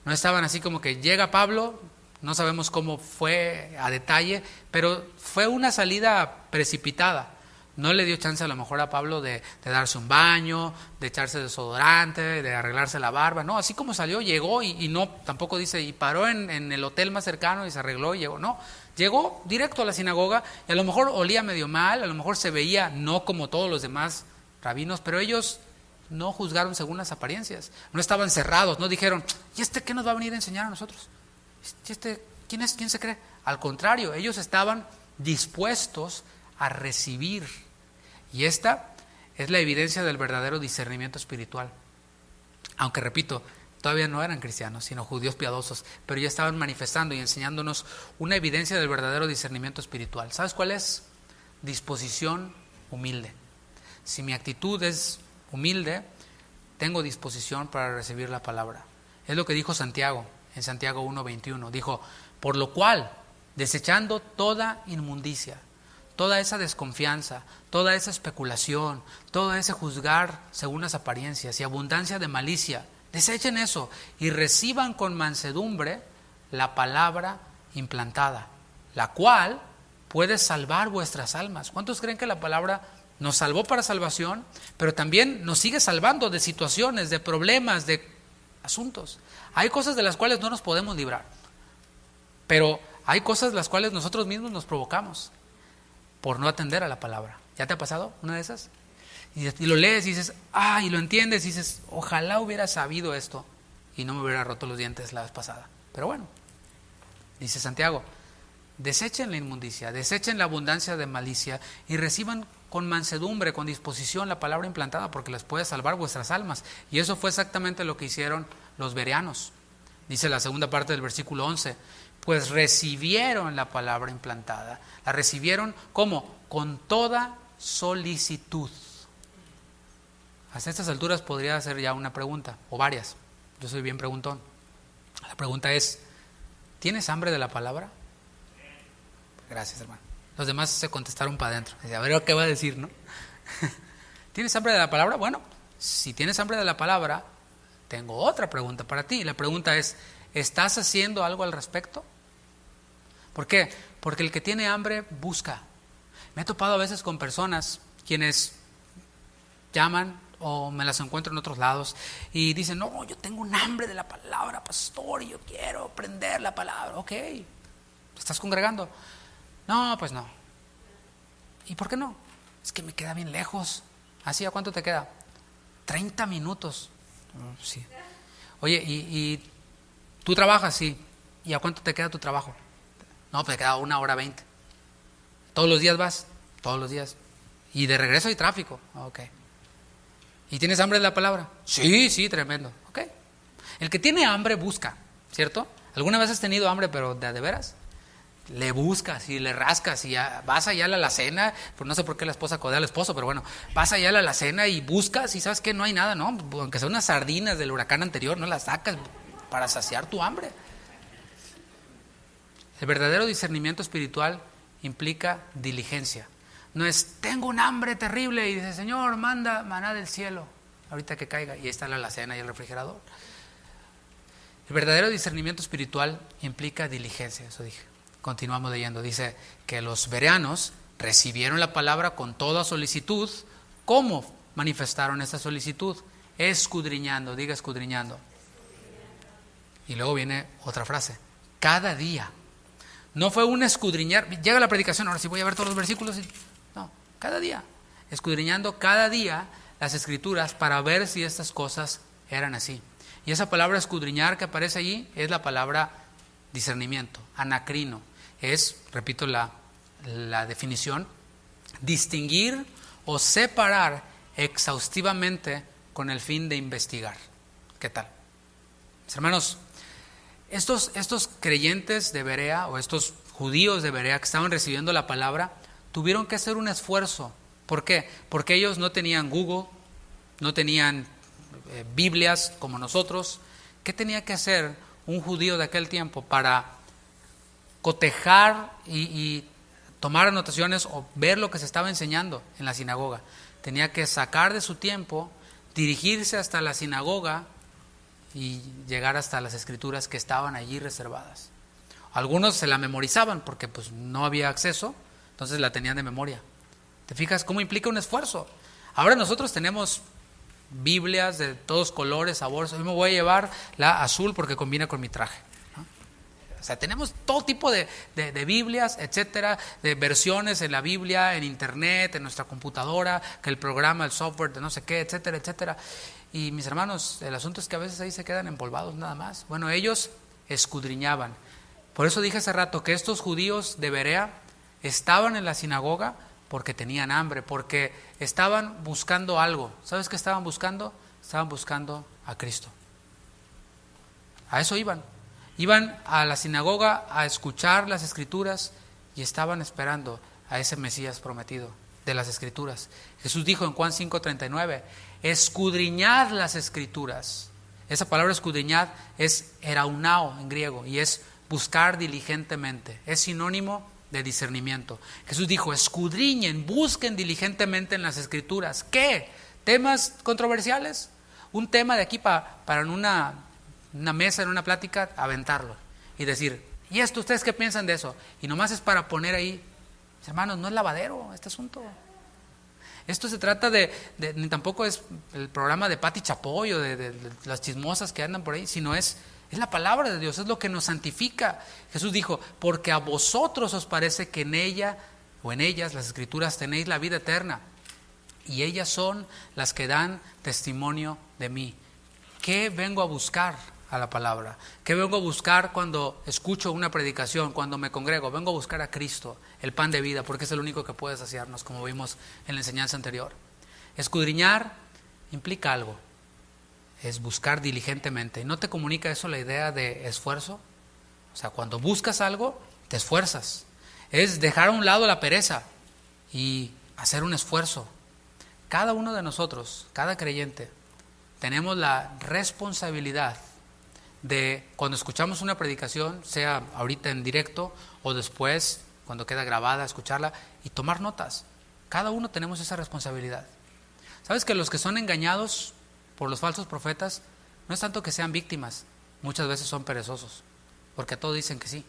No estaban así como que llega Pablo, no sabemos cómo fue a detalle, pero fue una salida precipitada. No le dio chance a lo mejor a Pablo de darse un baño, de echarse desodorante, de arreglarse la barba. No, así como salió, llegó y no, tampoco dice, y paró en el hotel más cercano y se arregló y llegó. No, llegó directo a la sinagoga y a lo mejor olía medio mal, a lo mejor se veía no como todos los demás rabinos, pero ellos no juzgaron según las apariencias. No estaban cerrados, no dijeron, ¿y este qué nos va a venir a enseñar a nosotros? ¿Quién es? ¿Quién se cree? Al contrario, ellos estaban dispuestos a recibir. Y esta es la evidencia del verdadero discernimiento espiritual. Aunque repito, todavía no eran cristianos, sino judíos piadosos, pero ya estaban manifestando y enseñándonos una evidencia del verdadero discernimiento espiritual. ¿Sabes cuál es? Disposición humilde. Si mi actitud es humilde, tengo disposición para recibir la palabra. Es lo que dijo Santiago en Santiago 1:21. Dijo, por lo cual, desechando toda inmundicia, toda esa desconfianza, toda esa especulación, todo ese juzgar según las apariencias y abundancia de malicia, desechen eso y reciban con mansedumbre la palabra implantada, la cual puede salvar vuestras almas. ¿Cuántos creen que la palabra nos salvó para salvación, pero también nos sigue salvando de situaciones, de problemas, de asuntos? Hay cosas de las cuales no nos podemos librar, pero hay cosas de las cuales nosotros mismos nos provocamos por no atender a la palabra. ¿Ya te ha pasado una de esas? Y lo lees y dices, y lo entiendes y dices, ojalá hubiera sabido esto y no me hubiera roto los dientes la vez pasada. Pero bueno, dice Santiago, desechen la inmundicia, desechen la abundancia de malicia y reciban con mansedumbre, con disposición la palabra implantada, porque les puede salvar vuestras almas. Y eso fue exactamente lo que hicieron los bereanos. Dice la segunda parte del versículo 11, pues recibieron la palabra implantada. La recibieron, ¿cómo? Con toda solicitud. Hasta estas alturas podría hacer ya una pregunta, o varias. Yo soy bien preguntón. La pregunta es, ¿tienes hambre de la palabra? Gracias, hermano. Los demás se contestaron para adentro. A ver qué va a decir, ¿no? ¿Tienes hambre de la palabra? Bueno, si tienes hambre de la palabra, tengo otra pregunta para ti. La pregunta es, ¿estás haciendo algo al respecto? ¿Por qué? Porque el que tiene hambre busca. Me he topado a veces con personas quienes llaman o me las encuentro en otros lados y dicen, no, yo tengo un hambre de la palabra, pastor, y yo quiero aprender la palabra. Ok, ¿estás congregando? No, pues no. ¿Y por qué no? Es que me queda bien lejos. ¿Así a cuánto te queda? 30 minutos. Sí. Oye, ¿y tú trabajas? Sí. ¿Y a cuánto te queda tu trabajo? No, pues te queda 1:20. ¿Todos los días vas? Todos los días. ¿Y de regreso hay tráfico? Ok. ¿Y tienes hambre de la palabra? Sí, sí, tremendo. Ok. El que tiene hambre busca, ¿cierto? ¿Alguna vez has tenido hambre, pero de veras? Le buscas y le rascas y ya vas allá a la alacena, pues no sé por qué la esposa codea al esposo, pero bueno, vas allá a la alacena y buscas y sabes que no hay nada, ¿no? Aunque sean unas sardinas del huracán anterior, no las sacas para saciar tu hambre. El verdadero discernimiento espiritual implica diligencia. No es, tengo un hambre terrible y dice, Señor, manda maná del cielo, ahorita que caiga, y ahí está la alacena y el refrigerador. El verdadero discernimiento espiritual implica diligencia, eso dije. Continuamos leyendo, dice que los bereanos recibieron la palabra con toda solicitud. ¿Cómo manifestaron esta solicitud? Escudriñando, diga escudriñando. Y luego viene otra frase, cada día. No fue un escudriñar, llega la predicación, ahora sí voy a ver todos los versículos. No, cada día. Escudriñando cada día las escrituras para ver si estas cosas eran así. Y esa palabra escudriñar que aparece allí es la palabra discernimiento, anacrino. Es, repito la definición, distinguir o separar exhaustivamente con el fin de investigar. ¿Qué tal? Mis hermanos, estos creyentes de Berea o estos judíos de Berea que estaban recibiendo la palabra tuvieron que hacer un esfuerzo. ¿Por qué? Porque ellos no tenían Google, no tenían Biblias como nosotros. ¿Qué tenía que hacer un judío de aquel tiempo para cotejar y tomar anotaciones o ver lo que se estaba enseñando en la sinagoga? Tenía que sacar de su tiempo, dirigirse hasta la sinagoga y llegar hasta las escrituras que estaban allí reservadas. Algunos se la memorizaban porque pues no había acceso, entonces la tenían de memoria. ¿Te fijas cómo implica un esfuerzo? Ahora nosotros tenemos Biblias de todos colores, sabores. Hoy me voy a llevar la azul porque combina con mi traje, ¿no? O sea, tenemos todo tipo de Biblias, etcétera, de versiones en la Biblia, en internet, en nuestra computadora, que el programa, el software de no sé qué, etcétera, etcétera. Y mis hermanos, el asunto es que a veces ahí se quedan empolvados nada más. Bueno, ellos escudriñaban. Por eso dije hace rato que estos judíos de Berea estaban en la sinagoga porque tenían hambre, porque estaban buscando algo. ¿Sabes qué estaban buscando? Estaban buscando a Cristo. A eso iban. Iban a la sinagoga a escuchar las escrituras y estaban esperando a ese Mesías prometido de las escrituras. Jesús dijo en Juan 5:39, escudriñad las escrituras. Esa palabra escudriñad es eraunao en griego y es buscar diligentemente. Es sinónimo de discernimiento. Jesús dijo, escudriñen, busquen diligentemente en las escrituras. ¿Qué? ¿Temas controversiales? Un tema de aquí para en una mesa, en una plática, aventarlo y decir, ¿y esto ustedes qué piensan de eso? Y nomás es para poner ahí, hermanos, no es lavadero este asunto. Esto se trata ni tampoco es el programa de Pati Chapoy o de las chismosas que andan por ahí, sino es la palabra de Dios, es lo que nos santifica. Jesús dijo, porque a vosotros os parece que en ella o en ellas, las escrituras, tenéis la vida eterna, y ellas son las que dan testimonio de mí. ¿Qué vengo a buscar a la palabra? ¿Qué vengo a buscar cuando escucho una predicación, cuando me congrego? Vengo a buscar a Cristo, el pan de vida, porque es el único que puede saciarnos, como vimos en la enseñanza anterior. Escudriñar implica algo. Es buscar diligentemente. ¿No te comunica eso la idea de esfuerzo? O sea, cuando buscas algo, te esfuerzas. Es dejar a un lado la pereza y hacer un esfuerzo. Cada uno de nosotros, cada creyente, tenemos la responsabilidad de, cuando escuchamos una predicación, sea ahorita en directo o después, cuando queda grabada, escucharla y tomar notas. Cada uno tenemos esa responsabilidad. ¿Sabes que los que son engañados por los falsos profetas no es tanto que sean víctimas, muchas veces son perezosos, porque a todos dicen que sí,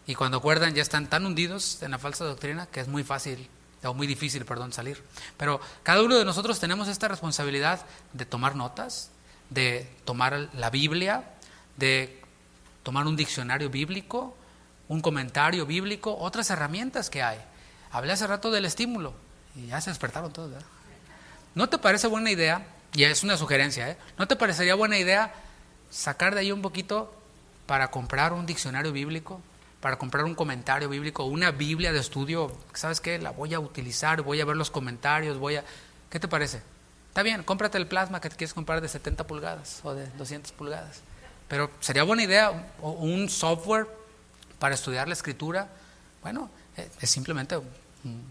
y cuando acuerdan ya están tan hundidos en la falsa doctrina que es muy fácil o muy difícil, salir. Pero cada uno de nosotros tenemos esta responsabilidad de tomar notas, de tomar la Biblia, de tomar un diccionario bíblico, un comentario bíblico, otras herramientas que hay. Hablé hace rato del estímulo y ya se despertaron todos, ¿verdad? ¿No te parece buena idea? Y es una sugerencia, ¿no te parecería buena idea sacar de ahí un poquito para comprar un diccionario bíblico, para comprar un comentario bíblico, una Biblia de estudio? ¿Sabes qué? La voy a utilizar, voy a ver los comentarios, ¿qué te parece? Está bien, cómprate el plasma que te quieres comprar de 70 pulgadas o de 200 pulgadas. Pero sería buena idea un software para estudiar la escritura. Bueno, es simplemente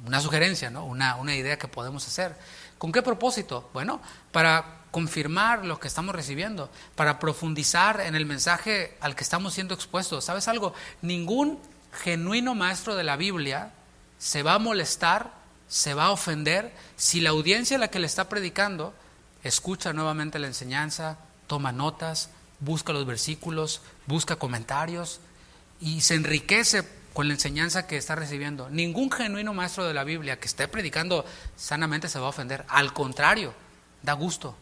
una sugerencia, ¿no? Una idea que podemos hacer. ¿Con qué propósito? Bueno, para confirmar lo que estamos recibiendo, para profundizar en el mensaje al que estamos siendo expuestos. ¿Sabes algo? Ningún genuino maestro de la Biblia se va a molestar, se va a ofender si la audiencia a la que le está predicando escucha nuevamente la enseñanza, toma notas, busca los versículos, busca comentarios y se enriquece con la enseñanza que está recibiendo. Ningún genuino maestro de la Biblia que esté predicando sanamente se va a ofender. Al contrario, da gusto.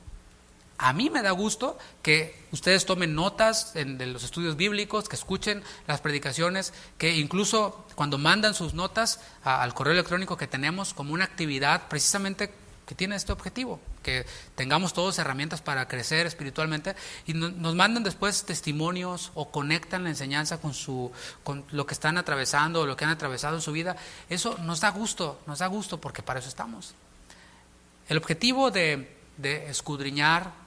A mí me da gusto que ustedes tomen notas de los estudios bíblicos, que escuchen las predicaciones, que incluso cuando mandan sus notas al correo electrónico que tenemos como una actividad precisamente que tiene este objetivo, que tengamos todos herramientas para crecer espiritualmente y nos mandan después testimonios o conectan la enseñanza con lo que están atravesando o lo que han atravesado en su vida. Eso nos da gusto porque para eso estamos. El objetivo de escudriñar,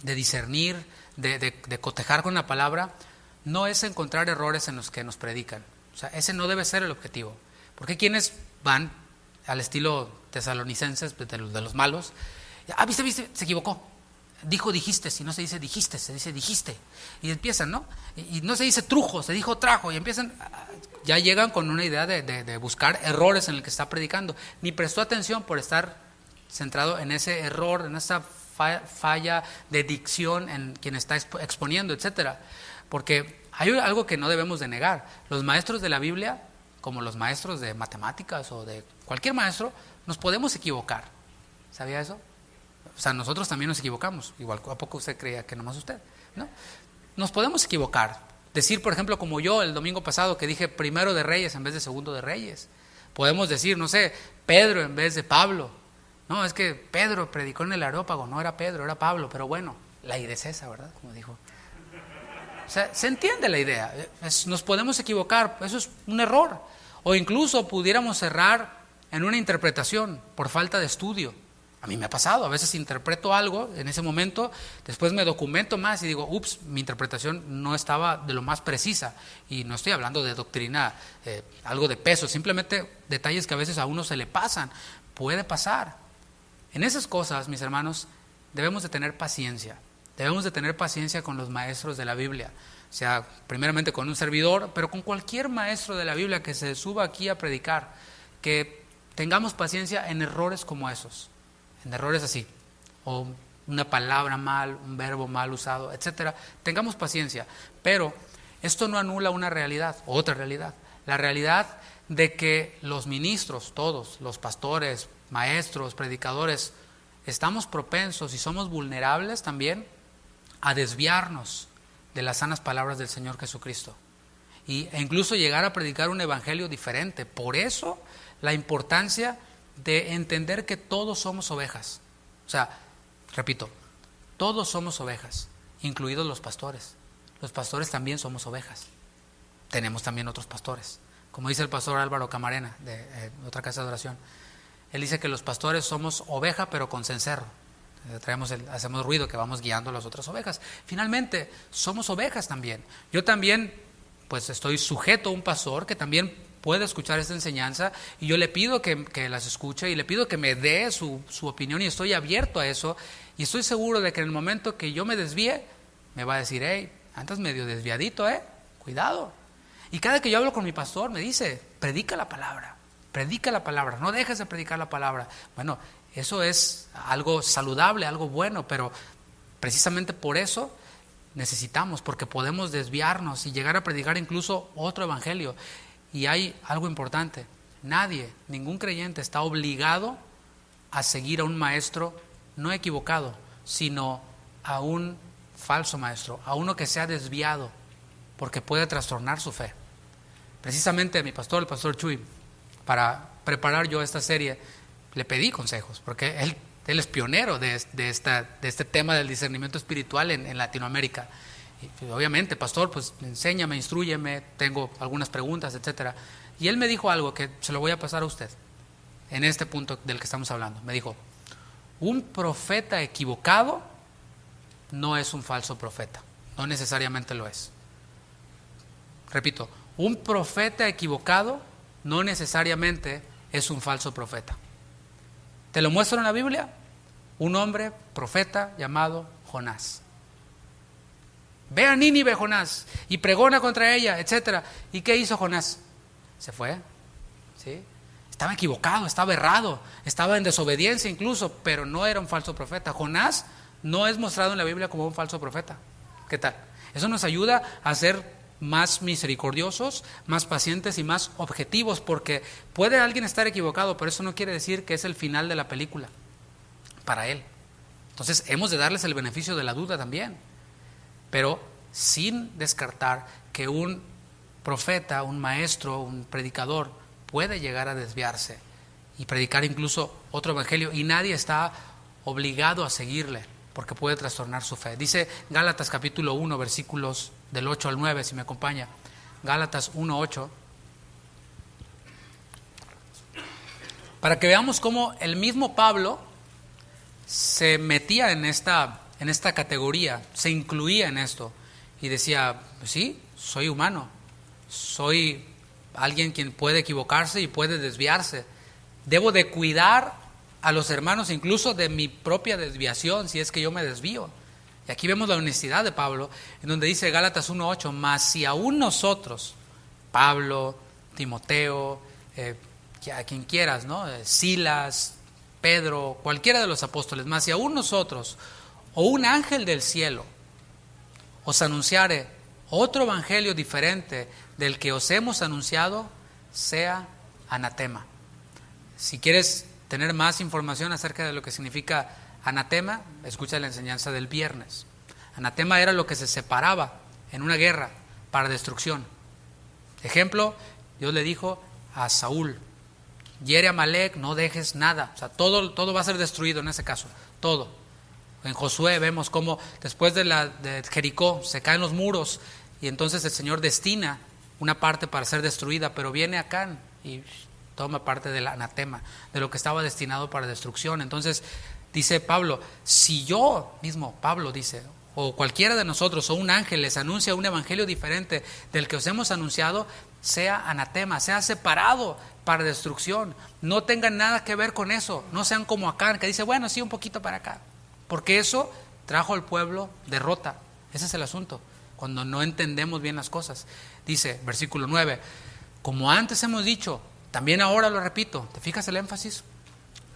de discernir, de cotejar con la palabra, no es encontrar errores en los que nos predican. O sea, ese no debe ser el objetivo. Porque quienes van al estilo tesalonicenses, de los malos, viste, se equivocó. Dijiste, si no se dice dijiste, se dice dijiste. Y empiezan, ¿no? Y no se dice trujo, se dijo trajo. Y empiezan, ya llegan con una idea de buscar errores en el que está predicando. Ni prestó atención por estar centrado en ese error, en esa falla de dicción en quien está exponiendo, etcétera. Porque hay algo que no debemos de negar. Los maestros de la Biblia, como los maestros de matemáticas o de cualquier maestro, nos podemos equivocar. ¿Sabía eso? O sea, nosotros también nos equivocamos. Igual, ¿a poco usted creía que nomás usted? ¿No? Nos podemos equivocar. Decir, por ejemplo, como yo el domingo pasado que dije primero de Reyes en vez de segundo de Reyes. Podemos decir, no sé, Pedro en vez de Pablo. No, es que Pedro predicó en el Areópago, no era Pedro, era Pablo, pero bueno, la idea es esa, ¿verdad? Como dijo. O sea, se entiende la idea, nos podemos equivocar, eso es un error. O incluso pudiéramos errar en una interpretación por falta de estudio. A mí me ha pasado, a veces interpreto algo en ese momento, después me documento más y digo, ups, mi interpretación no estaba de lo más precisa. Y no estoy hablando de doctrina, algo de peso, simplemente detalles que a veces a uno se le pasan, puede pasar. En esas cosas, mis hermanos, debemos de tener paciencia. Debemos de tener paciencia con los maestros de la Biblia. O sea, primeramente con un servidor, pero con cualquier maestro de la Biblia que se suba aquí a predicar. Que tengamos paciencia en errores como esos. En errores así. O una palabra mal, un verbo mal usado, etcétera. Tengamos paciencia. Pero esto no anula una realidad, otra realidad. La realidad de que los ministros, todos, los pastores, maestros, predicadores, estamos propensos y somos vulnerables también a desviarnos de las sanas palabras del Señor Jesucristo e incluso llegar a predicar un evangelio diferente. Por eso la importancia de entender que todos somos ovejas. O sea, repito, todos somos ovejas, incluidos los pastores. Los pastores también somos ovejas. Tenemos también otros pastores. Como dice el pastor Álvaro Camarena, de otra casa de oración. Él dice que los pastores somos oveja pero con cencerro. Hacemos ruido que vamos guiando a las otras ovejas. Finalmente, somos ovejas también. Yo también, pues estoy sujeto a un pastor que también puede escuchar esta enseñanza y yo le pido que las escuche y le pido que me dé su opinión y estoy abierto a eso. Y estoy seguro de que en el momento que yo me desvíe, me va a decir, hey, andas medio desviadito, cuidado. Y cada que yo hablo con mi pastor me dice, predica la palabra, no dejes de predicar la palabra. Bueno, eso es algo saludable, algo bueno, pero precisamente por eso necesitamos, porque podemos desviarnos y llegar a predicar incluso otro evangelio. Y hay algo importante, ningún creyente está obligado a seguir a un maestro no equivocado, sino a un falso maestro, a uno que se ha desviado, porque puede trastornar su fe. Precisamente mi pastor, el pastor Chuy, para preparar yo esta serie, le pedí consejos, porque él es pionero de este tema del discernimiento espiritual en Latinoamérica. Y obviamente, pastor, pues enséñame, instrúyeme, tengo algunas preguntas, etcétera. Y él me dijo algo que se lo voy a pasar a usted, en este punto del que estamos hablando. Me dijo, Un profeta equivocado no es un falso profeta, no necesariamente lo es. Repito, un profeta equivocado no necesariamente es un falso profeta. ¿Te lo muestro en la Biblia? Un hombre profeta llamado Jonás. Ve a Nínive, Jonás, y pregona contra ella, etc. ¿Y qué hizo Jonás? Se fue, ¿sí? Estaba equivocado, estaba errado, estaba en desobediencia incluso, pero no era un falso profeta. Jonás no es mostrado en la Biblia como un falso profeta. ¿Qué tal? Eso nos ayuda a ser más misericordiosos, más pacientes y más objetivos, porque puede alguien estar equivocado, pero eso no quiere decir que es el final de la película para él. Entonces hemos de darles el beneficio de la duda también, pero sin descartar que un profeta, un maestro, un predicador puede llegar a desviarse y predicar incluso otro evangelio, y nadie está obligado a seguirle porque puede trastornar su fe. Dice Gálatas capítulo 1, versículos del 8 al 9, si me acompaña. Gálatas 1, 8. Para que veamos cómo el mismo Pablo se metía en esta categoría, se incluía en esto y decía, pues sí, soy humano, soy alguien quien puede equivocarse y puede desviarse. Debo de cuidar a los hermanos incluso de mi propia desviación si es que yo me desvío. Y aquí vemos la honestidad de Pablo, en donde dice Gálatas 1:8, mas si aún nosotros, Pablo, Timoteo, a quien quieras, ¿no? Silas, Pedro, cualquiera de los apóstoles, mas si aún nosotros o un ángel del cielo os anunciare otro evangelio diferente del que os hemos anunciado, sea anatema. Si quieres tener más información acerca de lo que significa anatema, escucha la enseñanza del viernes. Anatema era lo que se separaba en una guerra para destrucción. Ejemplo, Dios le dijo a Saúl, hiere a Amalek, no dejes nada. O sea, todo va a ser destruido en ese caso, todo. En Josué vemos cómo después de Jericó se caen los muros y entonces el Señor destina una parte para ser destruida, pero viene Acán y toma parte del anatema, de lo que estaba destinado para destrucción. Entonces dice Pablo, si yo mismo, Pablo dice, o cualquiera de nosotros, o un ángel les anuncia un evangelio diferente del que os hemos anunciado, sea anatema, sea separado para destrucción. No tengan nada que ver con eso, no sean como Acán, que dice, bueno, sí, un poquito para acá, porque eso trajo al pueblo derrota. Ese es el asunto, cuando no entendemos bien las cosas. Dice, versículo 9, como antes hemos dicho, también ahora lo repito. ¿Te fijas el énfasis?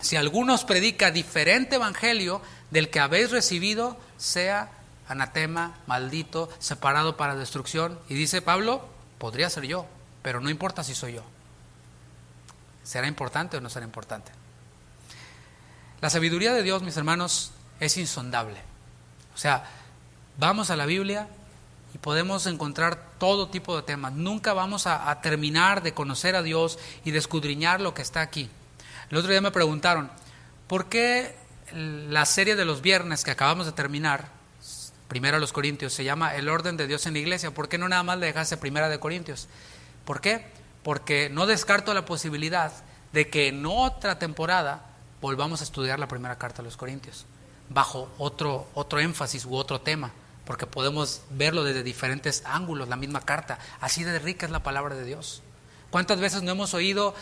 Si alguno os predica diferente evangelio del que habéis recibido, sea anatema, maldito, separado para destrucción. Y dice Pablo, podría ser yo, pero no importa si soy yo. ¿Será importante o no será importante? La sabiduría de Dios, mis hermanos, es insondable. O sea, vamos a la Biblia y podemos encontrar todo tipo de temas. Nunca vamos a terminar de conocer a Dios y de escudriñar lo que está aquí. El otro día me preguntaron, ¿por qué la serie de los viernes que acabamos de terminar, Primera a los Corintios, se llama El orden de Dios en la iglesia? ¿Por qué no nada más le dejaste Primera de Corintios? ¿Por qué? Porque no descarto la posibilidad de que en otra temporada volvamos a estudiar la primera carta a los Corintios, bajo otro énfasis u otro tema, porque podemos verlo desde diferentes ángulos, la misma carta. Así de rica es la palabra de Dios. ¿Cuántas veces no hemos oído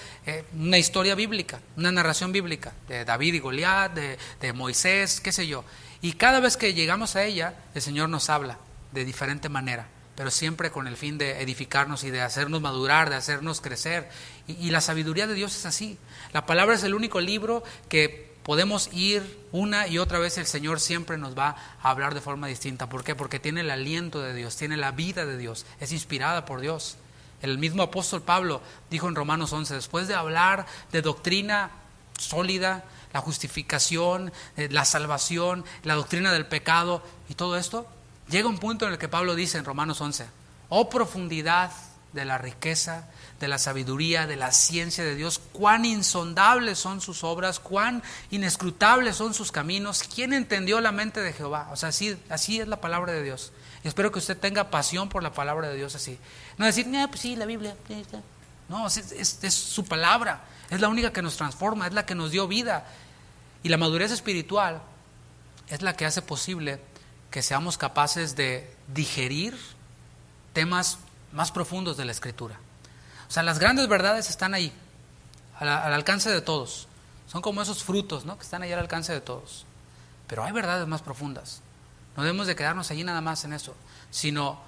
una historia bíblica, una narración bíblica de David y Goliat, de Moisés, qué sé yo? Y cada vez que llegamos a ella, el Señor nos habla de diferente manera, pero siempre con el fin de edificarnos y de hacernos madurar, de hacernos crecer. Y la sabiduría de Dios es así. La palabra es el único libro que podemos ir una y otra vez, el Señor siempre nos va a hablar de forma distinta. ¿Por qué? Porque tiene el aliento de Dios, tiene la vida de Dios, es inspirada por Dios. El mismo apóstol Pablo dijo en Romanos 11, después de hablar de doctrina sólida, la justificación, la salvación, la doctrina del pecado y todo esto, llega un punto en el que Pablo dice en Romanos 11, oh profundidad de la riqueza, de la sabiduría, de la ciencia de Dios, cuán insondables son sus obras, cuán inescrutables son sus caminos, ¿quién entendió la mente de Jehová? O sea, así es la palabra de Dios. Y espero que usted tenga pasión por la palabra de Dios así. No decir, pues sí, la Biblia. No, es su palabra, es la única que nos transforma, es la que nos dio vida. Y la madurez espiritual es la que hace posible que seamos capaces de digerir temas más profundos de la Escritura. O sea, las grandes verdades están ahí, al alcance de todos. Son como esos frutos, ¿no?, que están ahí al alcance de todos. Pero hay verdades más profundas. No debemos de quedarnos allí nada más en eso, sino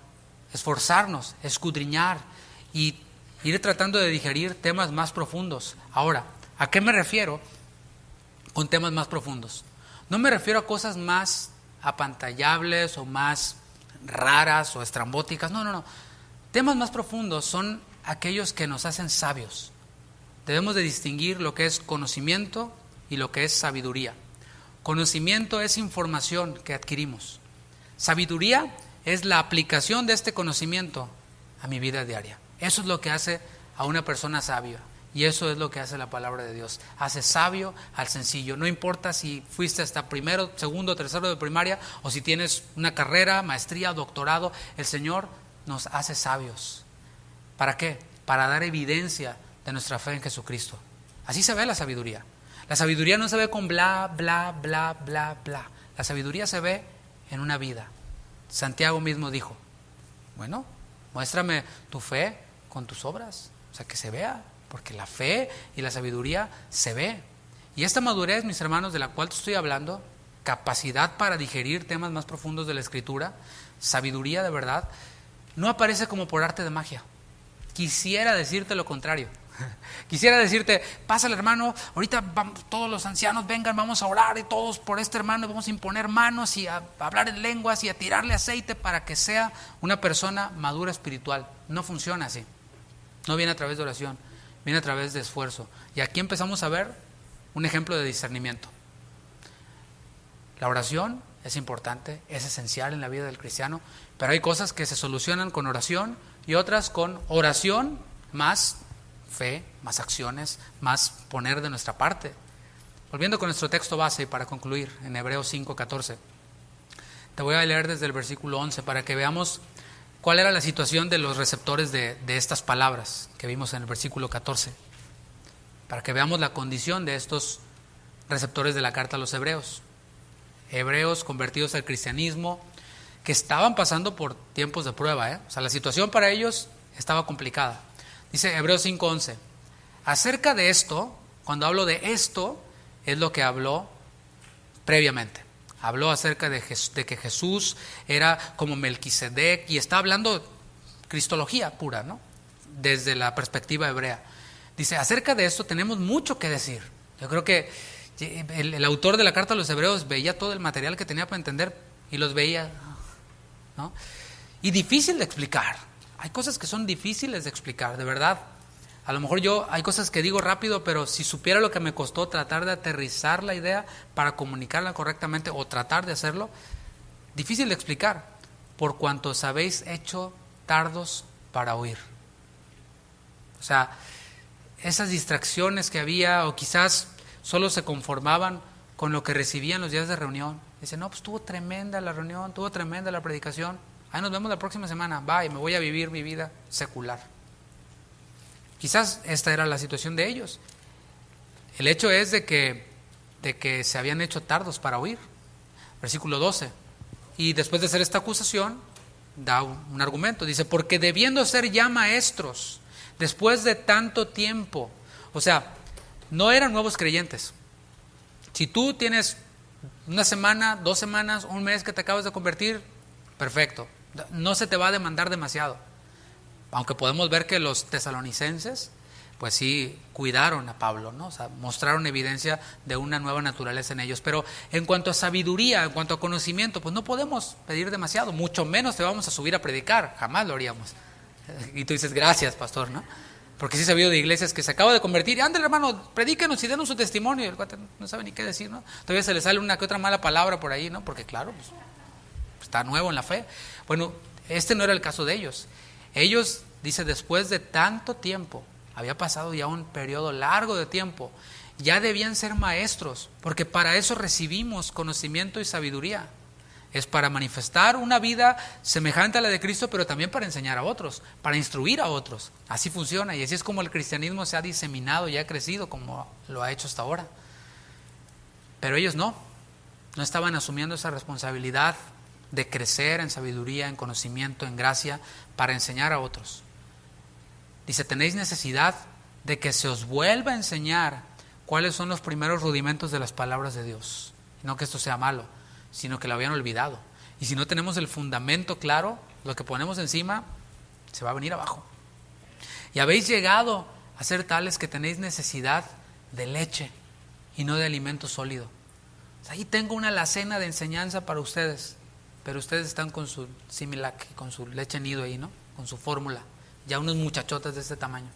esforzarnos, escudriñar y ir tratando de digerir temas más profundos. Ahora, ¿a qué me refiero con temas más profundos? No me refiero a cosas más apantallables o más raras o estrambóticas. No. Temas más profundos son aquellos que nos hacen sabios. Debemos de distinguir lo que es conocimiento y lo que es sabiduría. Conocimiento es información que adquirimos. Sabiduría es la aplicación de este conocimiento a mi vida diaria. Eso es lo que hace a una persona sabia. Y eso es lo que hace la palabra de Dios. Hace sabio al sencillo. No importa si fuiste hasta primero, segundo, tercero de primaria, o si tienes una carrera, maestría, doctorado, el Señor nos hace sabios. ¿Para qué? Para dar evidencia de nuestra fe en Jesucristo. Así se ve la sabiduría. La sabiduría no se ve con bla, bla, bla, bla, bla. La sabiduría se ve en una vida. Santiago mismo dijo, bueno, muéstrame tu fe con tus obras. O sea, que se vea. Porque la fe y la sabiduría se ve. Y esta madurez, mis hermanos, de la cual te estoy hablando, capacidad para digerir temas más profundos de la Escritura, sabiduría de verdad, no aparece como por arte de magia. Quisiera decirte lo contrario. Quisiera decirte, pásale hermano, ahorita vamos, todos los ancianos vengan, vamos a orar y todos por este hermano vamos a imponer manos y a hablar en lenguas y a tirarle aceite para que sea una persona madura espiritual. No funciona así. No viene a través de oración. Viene a través de esfuerzo. Y aquí empezamos a ver un ejemplo de discernimiento. La oración es importante, es esencial en la vida del cristiano, pero hay cosas que se solucionan con oración y otras con oración más fe, más acciones, más poner de nuestra parte. Volviendo con nuestro texto base y para concluir, en Hebreos 5:14, te voy a leer desde el versículo 11 para que veamos cuál era la situación de los receptores de estas palabras que vimos en el versículo 14, para que veamos la condición de estos receptores de la carta a los hebreos. Hebreos convertidos al cristianismo, que estaban pasando por tiempos de prueba, O sea, la situación para ellos estaba complicada. Dice Hebreos 5:11, acerca de esto, cuando hablo de esto, es lo que habló previamente. Habló acerca de que Jesús era como Melquisedec y está hablando cristología pura, ¿no? Desde la perspectiva hebrea. Dice, acerca de esto tenemos mucho que decir. Yo creo que el autor de la carta a los hebreos veía todo el material que tenía para entender y los veía, ¿no? Y difícil de explicar. Hay cosas que son difíciles de explicar, de verdad. A lo mejor hay cosas que digo rápido, pero si supiera lo que me costó tratar de aterrizar la idea para comunicarla correctamente o tratar de hacerlo, difícil de explicar, por cuanto os habéis hecho tardos para oír. O sea, esas distracciones que había o quizás solo se conformaban con lo que recibían los días de reunión. Dicen, no, pues estuvo tremenda la reunión, estuvo tremenda la predicación. Ahí nos vemos la próxima semana, bye, me voy a vivir mi vida secular. Quizás esta era la situación de ellos. El hecho es de que se habían hecho tardos para oír. Versículo 12. Y después de hacer esta acusación, da un argumento. Dice, porque debiendo ser ya maestros, después de tanto tiempo. O sea, no eran nuevos creyentes. Si tú tienes una semana, 2 semanas, un mes que te acabas de convertir, perfecto. No se te va a demandar demasiado. Aunque podemos ver que los tesalonicenses, pues sí, cuidaron a Pablo, ¿no? O sea, mostraron evidencia de una nueva naturaleza en ellos. Pero en cuanto a sabiduría, en cuanto a conocimiento, pues no podemos pedir demasiado, mucho menos te vamos a subir a predicar, jamás lo haríamos. Y tú dices, gracias, pastor, ¿no? Porque sí he sabido de iglesias que se acaba de convertir, y ándale, hermano, predíquenos y denos su testimonio, y el cuate no sabe ni qué decir, ¿no? Todavía se le sale una que otra mala palabra por ahí, ¿no? Porque claro, pues, está nuevo en la fe. Bueno, este no era el caso de ellos. Ellos, dice, después de tanto tiempo, había pasado ya un periodo largo de tiempo, ya debían ser maestros, porque para eso recibimos conocimiento y sabiduría. Es para manifestar una vida semejante a la de Cristo, pero también para enseñar a otros, para instruir a otros. Así funciona y así es como el cristianismo se ha diseminado y ha crecido como lo ha hecho hasta ahora. Pero ellos no estaban asumiendo esa responsabilidad de crecer en sabiduría, en conocimiento, en gracia, para enseñar a otros. Dice, tenéis necesidad de que se os vuelva a enseñar cuáles son los primeros rudimentos de las palabras de Dios. No que esto sea malo, sino que lo habían olvidado. Y si no tenemos el fundamento claro, lo que ponemos encima se va a venir abajo. Y habéis llegado a ser tales que tenéis necesidad de leche y no de alimento sólido. Ahí tengo una alacena de enseñanza para ustedes, pero ustedes están con su Similac, con su leche nido ahí, ¿no? Con su fórmula, ya unos muchachotes de este tamaño.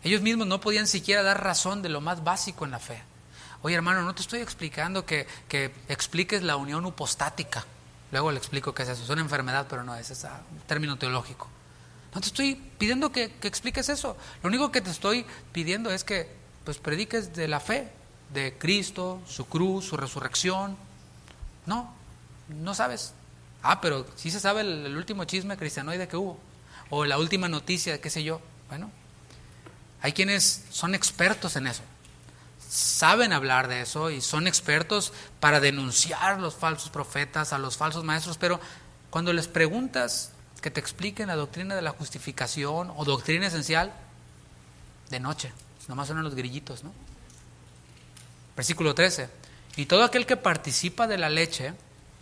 Ellos mismos no podían siquiera dar razón de lo más básico en la fe. Oye, hermano, no te estoy explicando que expliques la unión hipostática. Luego le explico qué es eso. Es una enfermedad, pero no es ese término teológico. No te estoy pidiendo que expliques eso. Lo único que te estoy pidiendo es que pues prediques de la fe, de Cristo, su cruz, su resurrección. No sabes. Pero sí se sabe el último chisme cristianoide que hubo. O la última noticia, qué sé yo. Bueno, hay quienes son expertos en eso. Saben hablar de eso y son expertos para denunciar a los falsos profetas, a los falsos maestros, pero cuando les preguntas que te expliquen la doctrina de la justificación o doctrina esencial, de noche, nomás suenan los grillitos, ¿no? Versículo 13. Y todo aquel que participa de la leche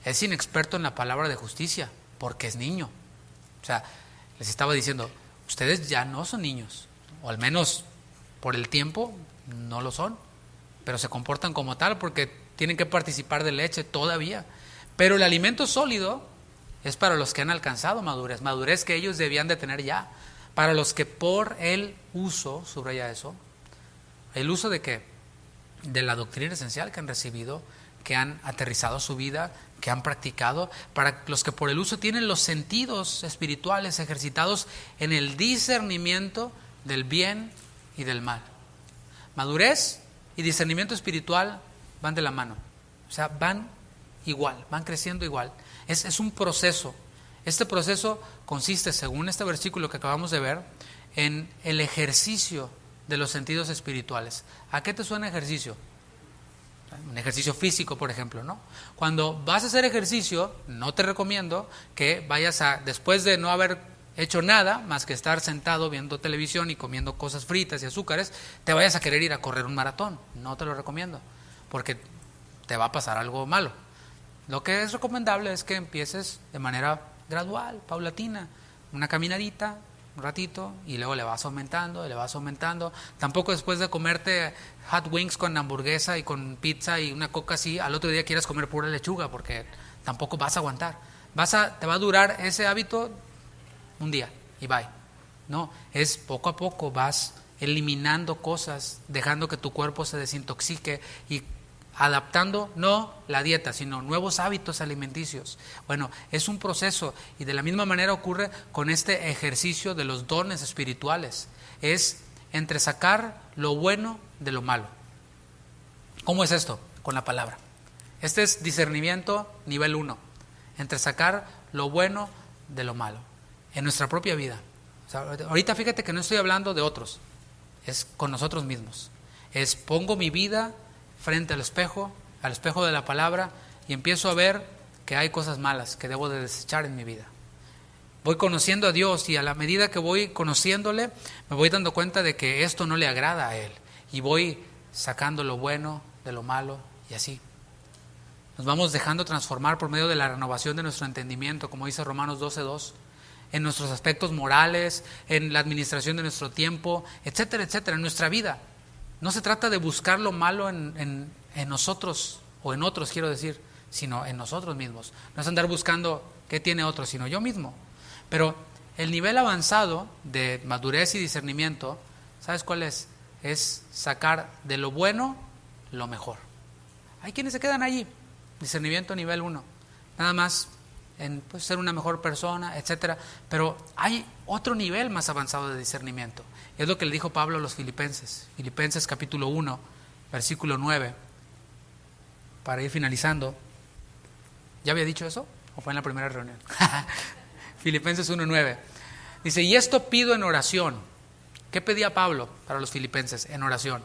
es inexperto en la palabra de justicia, porque es niño. O sea, les estaba diciendo, ustedes ya no son niños, o al menos por el tiempo no lo son, pero se comportan como tal porque tienen que participar de leche todavía. Pero el alimento sólido es para los que han alcanzado madurez que ellos debían de tener ya. Para los que por el uso, subraya eso, ¿el uso de qué? De la doctrina esencial que han recibido, que han aterrizado su vida, que han practicado, para los que por el uso tienen los sentidos espirituales ejercitados en el discernimiento del bien y del mal. Madurez y discernimiento espiritual van de la mano, o sea, van igual, van creciendo igual. Es un proceso. Este proceso consiste, según este versículo que acabamos de ver, en el ejercicio de los sentidos espirituales. ¿A qué te suena ejercicio? Un ejercicio físico, por ejemplo, ¿no? Cuando vas a hacer ejercicio, no te recomiendo que vayas después de no haber hecho nada más que estar sentado viendo televisión y comiendo cosas fritas y azúcares, te vayas a querer ir a correr un maratón. No te lo recomiendo, porque te va a pasar algo malo. Lo que es recomendable es que empieces de manera gradual, paulatina, una caminadita, un ratito, y luego le vas aumentando. Tampoco después de comerte hot wings con hamburguesa y con pizza y una coca así, al otro día quieras comer pura lechuga, porque tampoco vas a aguantar. Te va a durar ese hábito un día y bye. No, es poco a poco, vas eliminando cosas, dejando que tu cuerpo se desintoxique y adaptando no la dieta, sino nuevos hábitos alimenticios. Bueno, es un proceso, y de la misma manera ocurre con este ejercicio de los dones espirituales. Es entresacar lo bueno de lo malo. ¿Cómo es esto? Con la palabra. Este es discernimiento nivel 1. Entresacar lo bueno de lo malo en nuestra propia vida. O sea, ahorita fíjate que no estoy hablando de otros, es con nosotros mismos. Pongo mi vida frente al espejo de la palabra, y empiezo a ver que hay cosas malas que debo de desechar en mi vida. Voy conociendo a Dios, y a la medida que voy conociéndole, me voy dando cuenta de que esto no le agrada a Él, y voy sacando lo bueno de lo malo, y así. Nos vamos dejando transformar por medio de la renovación de nuestro entendimiento, como dice Romanos 12:2, en nuestros aspectos morales, en la administración de nuestro tiempo, etcétera, etcétera, en nuestra vida. No se trata de buscar lo malo en nosotros, o en otros quiero decir, sino en nosotros mismos. No es andar buscando qué tiene otro, sino yo mismo. Pero el nivel avanzado de madurez y discernimiento, ¿sabes cuál es? Es sacar de lo bueno lo mejor. Hay quienes se quedan allí, discernimiento nivel 1, nada más en ser una mejor persona, etcétera. Pero hay otro nivel más avanzado de discernimiento. Es lo que le dijo Pablo a los Filipenses. Filipenses capítulo 1, versículo 9. Para ir finalizando. ¿Ya había dicho eso? ¿O fue en la primera reunión? Filipenses 1:9. Dice, y esto pido en oración. ¿Qué pedía Pablo para los filipenses en oración?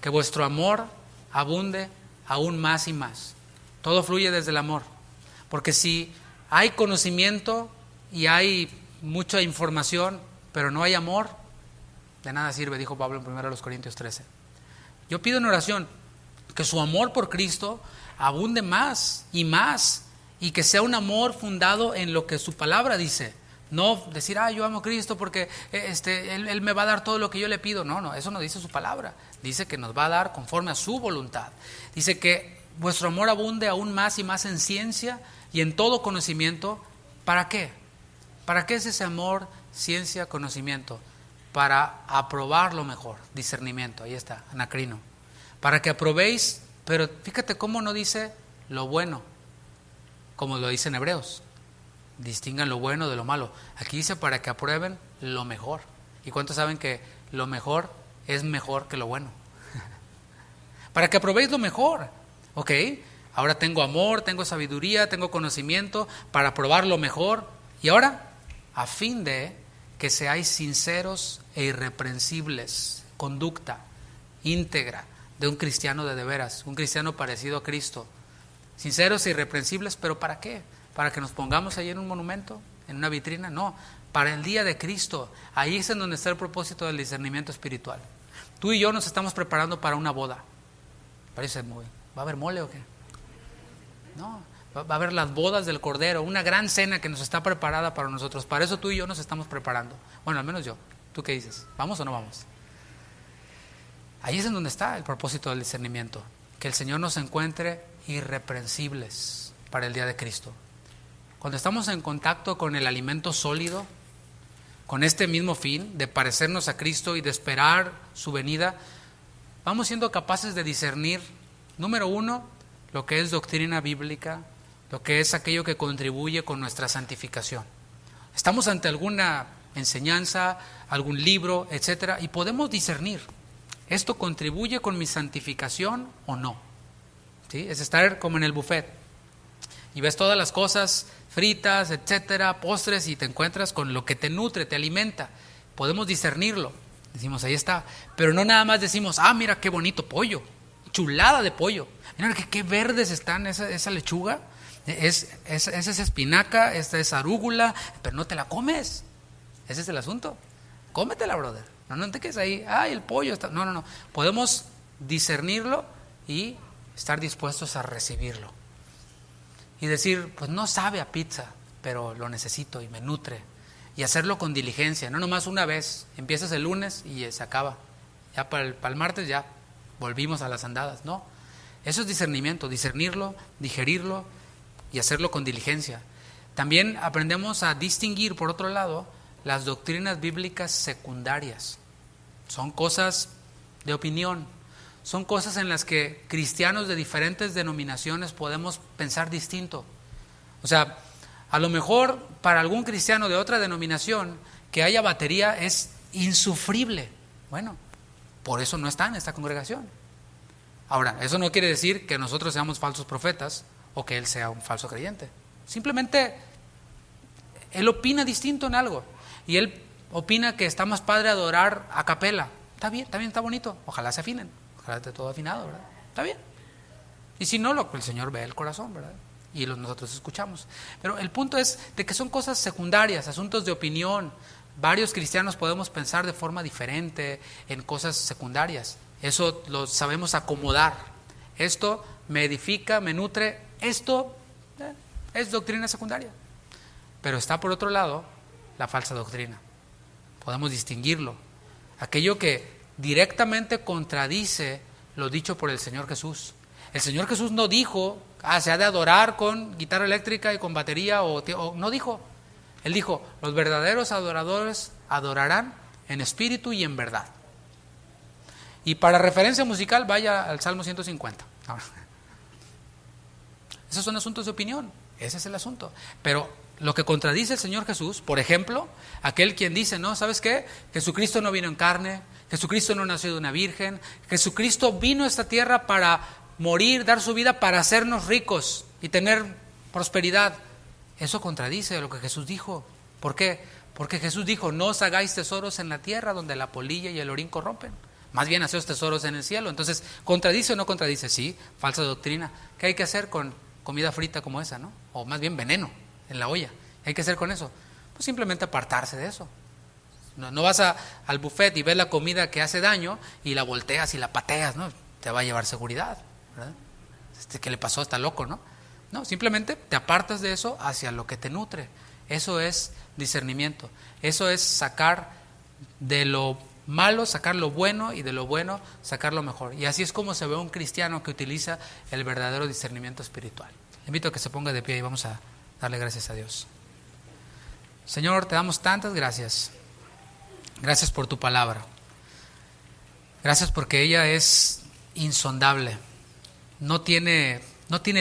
Que vuestro amor abunde aún más y más. Todo fluye desde el amor. Porque si hay conocimiento y hay mucha información, pero no hay amor, de nada sirve, dijo Pablo en 1 Corintios 13. Yo pido en oración que su amor por Cristo abunde más, y que sea un amor fundado en lo que su palabra dice. No decir, yo amo a Cristo porque Él me va a dar todo lo que yo le pido. No, eso no dice su palabra. Dice que nos va a dar conforme a su voluntad. Dice que vuestro amor abunde aún más y más en ciencia y en todo conocimiento. ¿Para qué? ¿Para qué es ese amor, ciencia, conocimiento? Para aprobar lo mejor, discernimiento. Ahí está, anacrino. Para que aprobéis, pero fíjate cómo no dice lo bueno, como lo dice en Hebreos. Distingan lo bueno de lo malo. Aquí dice para que aprueben lo mejor. ¿Y cuántos saben que lo mejor es mejor que lo bueno? Para que aprobéis lo mejor. Ok, ahora tengo amor, tengo sabiduría, tengo conocimiento para aprobar lo mejor. Y ahora, a fin de que seáis sinceros e irreprensibles, conducta íntegra de un cristiano de veras, un cristiano parecido a Cristo. Sinceros e irreprensibles, ¿pero para qué? ¿Para que nos pongamos ahí en un monumento, en una vitrina? No, para el día de Cristo. Ahí es en donde está el propósito del discernimiento espiritual. Tú y yo nos estamos preparando para una boda. Parece muy, ¿va a haber mole o qué? No, va a haber las bodas del Cordero, una gran cena que nos está preparada para nosotros. Para eso tú y yo nos estamos preparando. Bueno, al menos yo. ¿Tú qué dices? ¿Vamos o no vamos? Ahí es en donde está el propósito del discernimiento. Que el Señor nos encuentre irreprensibles para el día de Cristo. Cuando estamos en contacto con el alimento sólido, con este mismo fin de parecernos a Cristo y de esperar su venida, vamos siendo capaces de discernir, número uno, lo que es doctrina bíblica, lo que es aquello que contribuye con nuestra santificación. Estamos ante alguna enseñanza, algún libro, etcétera, y podemos discernir, ¿esto contribuye con mi santificación o no? ¿Sí? Es estar como en el buffet y ves todas las cosas fritas, etcétera, postres, y te encuentras con lo que te nutre, te alimenta. Podemos discernirlo. Decimos, ahí está. Pero no nada más decimos, mira qué bonito pollo, chulada de pollo. Mira qué verdes están esa lechuga, esa es espinaca, esta es arúgula, pero no te la comes. Ese es el asunto. Cómetela, brother. No te quedes ahí, el pollo está. No. Podemos discernirlo y estar dispuestos a recibirlo. Y decir, pues no sabe a pizza, pero lo necesito y me nutre. Y hacerlo con diligencia, no nomás una vez. Empiezas el lunes y se acaba. Ya para el martes ya volvimos a las andadas. No, eso es discernimiento, discernirlo, digerirlo y hacerlo con diligencia. También aprendemos a distinguir, por otro lado, las doctrinas bíblicas secundarias. Son cosas de opinión. Son cosas en las que cristianos de diferentes denominaciones podemos pensar distinto. O sea, a lo mejor para algún cristiano de otra denominación que haya batería es insufrible. Bueno, por eso no está en esta congregación. Ahora, eso no quiere decir que nosotros seamos falsos profetas o que él sea un falso creyente. Simplemente él opina distinto en algo y él opina que está más padre adorar a capela. Está bien, está bonito. Ojalá se afinen. Ojalá esté todo afinado, ¿verdad? Está bien. Y si no, el Señor ve el corazón, ¿verdad? Y nosotros escuchamos. Pero el punto es de que son cosas secundarias, asuntos de opinión. Varios cristianos podemos pensar de forma diferente en cosas secundarias. Eso lo sabemos acomodar. Esto me edifica, me nutre. Esto es doctrina secundaria. Pero está por otro lado la falsa doctrina. Podemos distinguirlo. Aquello que directamente contradice lo dicho por el Señor Jesús. El Señor Jesús no dijo, se ha de adorar con guitarra eléctrica y con batería, o no dijo. Él dijo, los verdaderos adoradores adorarán en espíritu y en verdad. Y para referencia musical, vaya al Salmo 150. Esos son asuntos de opinión, ese es el asunto. Pero lo que contradice el Señor Jesús, por ejemplo, aquel quien dice, no, ¿sabes qué? Jesucristo no vino en carne, Jesucristo no nació de una virgen, Jesucristo vino a esta tierra para morir, dar su vida para hacernos ricos y tener prosperidad. Eso contradice lo que Jesús dijo. ¿Por qué? Porque Jesús dijo, no os hagáis tesoros en la tierra donde la polilla y el orín corrompen, más bien haceos tesoros en el cielo. Entonces, ¿contradice o no contradice? Sí, falsa doctrina. ¿Qué hay que hacer con comida frita como esa, no? O más bien veneno en la olla. ¿Qué hay que hacer con eso? Pues simplemente apartarse de eso. No vas al buffet y ves la comida que hace daño y la volteas y la pateas, ¿no? Te va a llevar seguridad, ¿verdad? ¿Qué le pasó? Está loco, ¿no? No, simplemente te apartas de eso hacia lo que te nutre. Eso es discernimiento. Eso es sacar de lo malo, sacar lo bueno, y de lo bueno sacar lo mejor. Y así es como se ve un cristiano que utiliza el verdadero discernimiento espiritual. Invito a que se ponga de pie y vamos a darle gracias a Dios. Señor, te damos tantas gracias. Gracias por tu palabra. Gracias porque ella es insondable. No tiene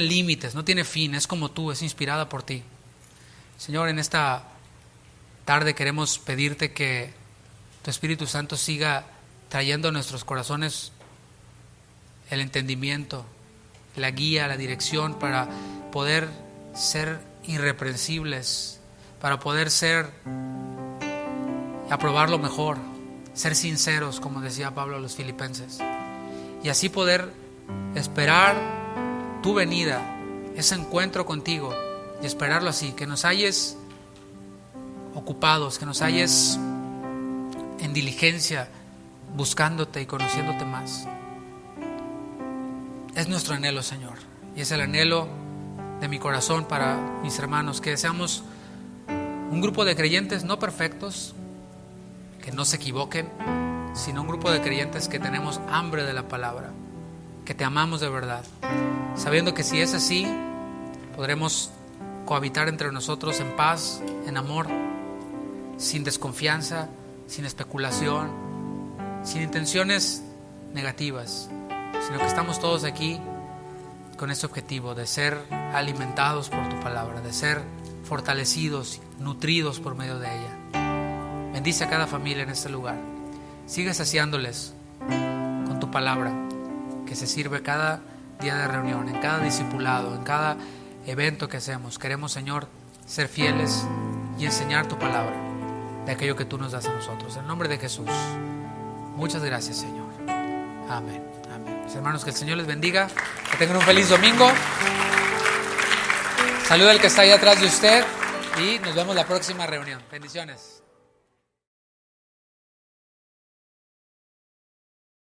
límites, no tiene fin. Es como tú, es inspirada por ti. Señor, en esta tarde queremos pedirte que tu Espíritu Santo siga trayendo a nuestros corazones el entendimiento, la guía, la dirección para poder ser irreprensibles, para poder aprobar lo mejor, ser sinceros, como decía Pablo a los filipenses, y así poder esperar tu venida, ese encuentro contigo, y esperarlo así, que nos halles ocupados, que nos halles en diligencia, buscándote y conociéndote más. Es nuestro anhelo, Señor, y es el anhelo de mi corazón para mis hermanos, que seamos un grupo de creyentes no perfectos, que no se equivoquen, sino un grupo de creyentes que tenemos hambre de la palabra, que te amamos de verdad, sabiendo que si es así, podremos cohabitar entre nosotros en paz, en amor, sin desconfianza, sin especulación, sin intenciones negativas, sino que estamos todos aquí con este objetivo de ser alimentados por tu palabra, de ser fortalecidos, nutridos por medio de ella. Bendice a cada familia en este lugar. Sigue saciándoles con tu palabra, que se sirve cada día de reunión, en cada discipulado, en cada evento que hacemos. Queremos, Señor, ser fieles y enseñar tu palabra, de aquello que tú nos das a nosotros. En el nombre de Jesús. Muchas gracias, Señor. Amén. Amén. Mis hermanos, que el Señor les bendiga. Que tengan un feliz domingo. Saluda al que está ahí atrás de usted y nos vemos la próxima reunión. Bendiciones.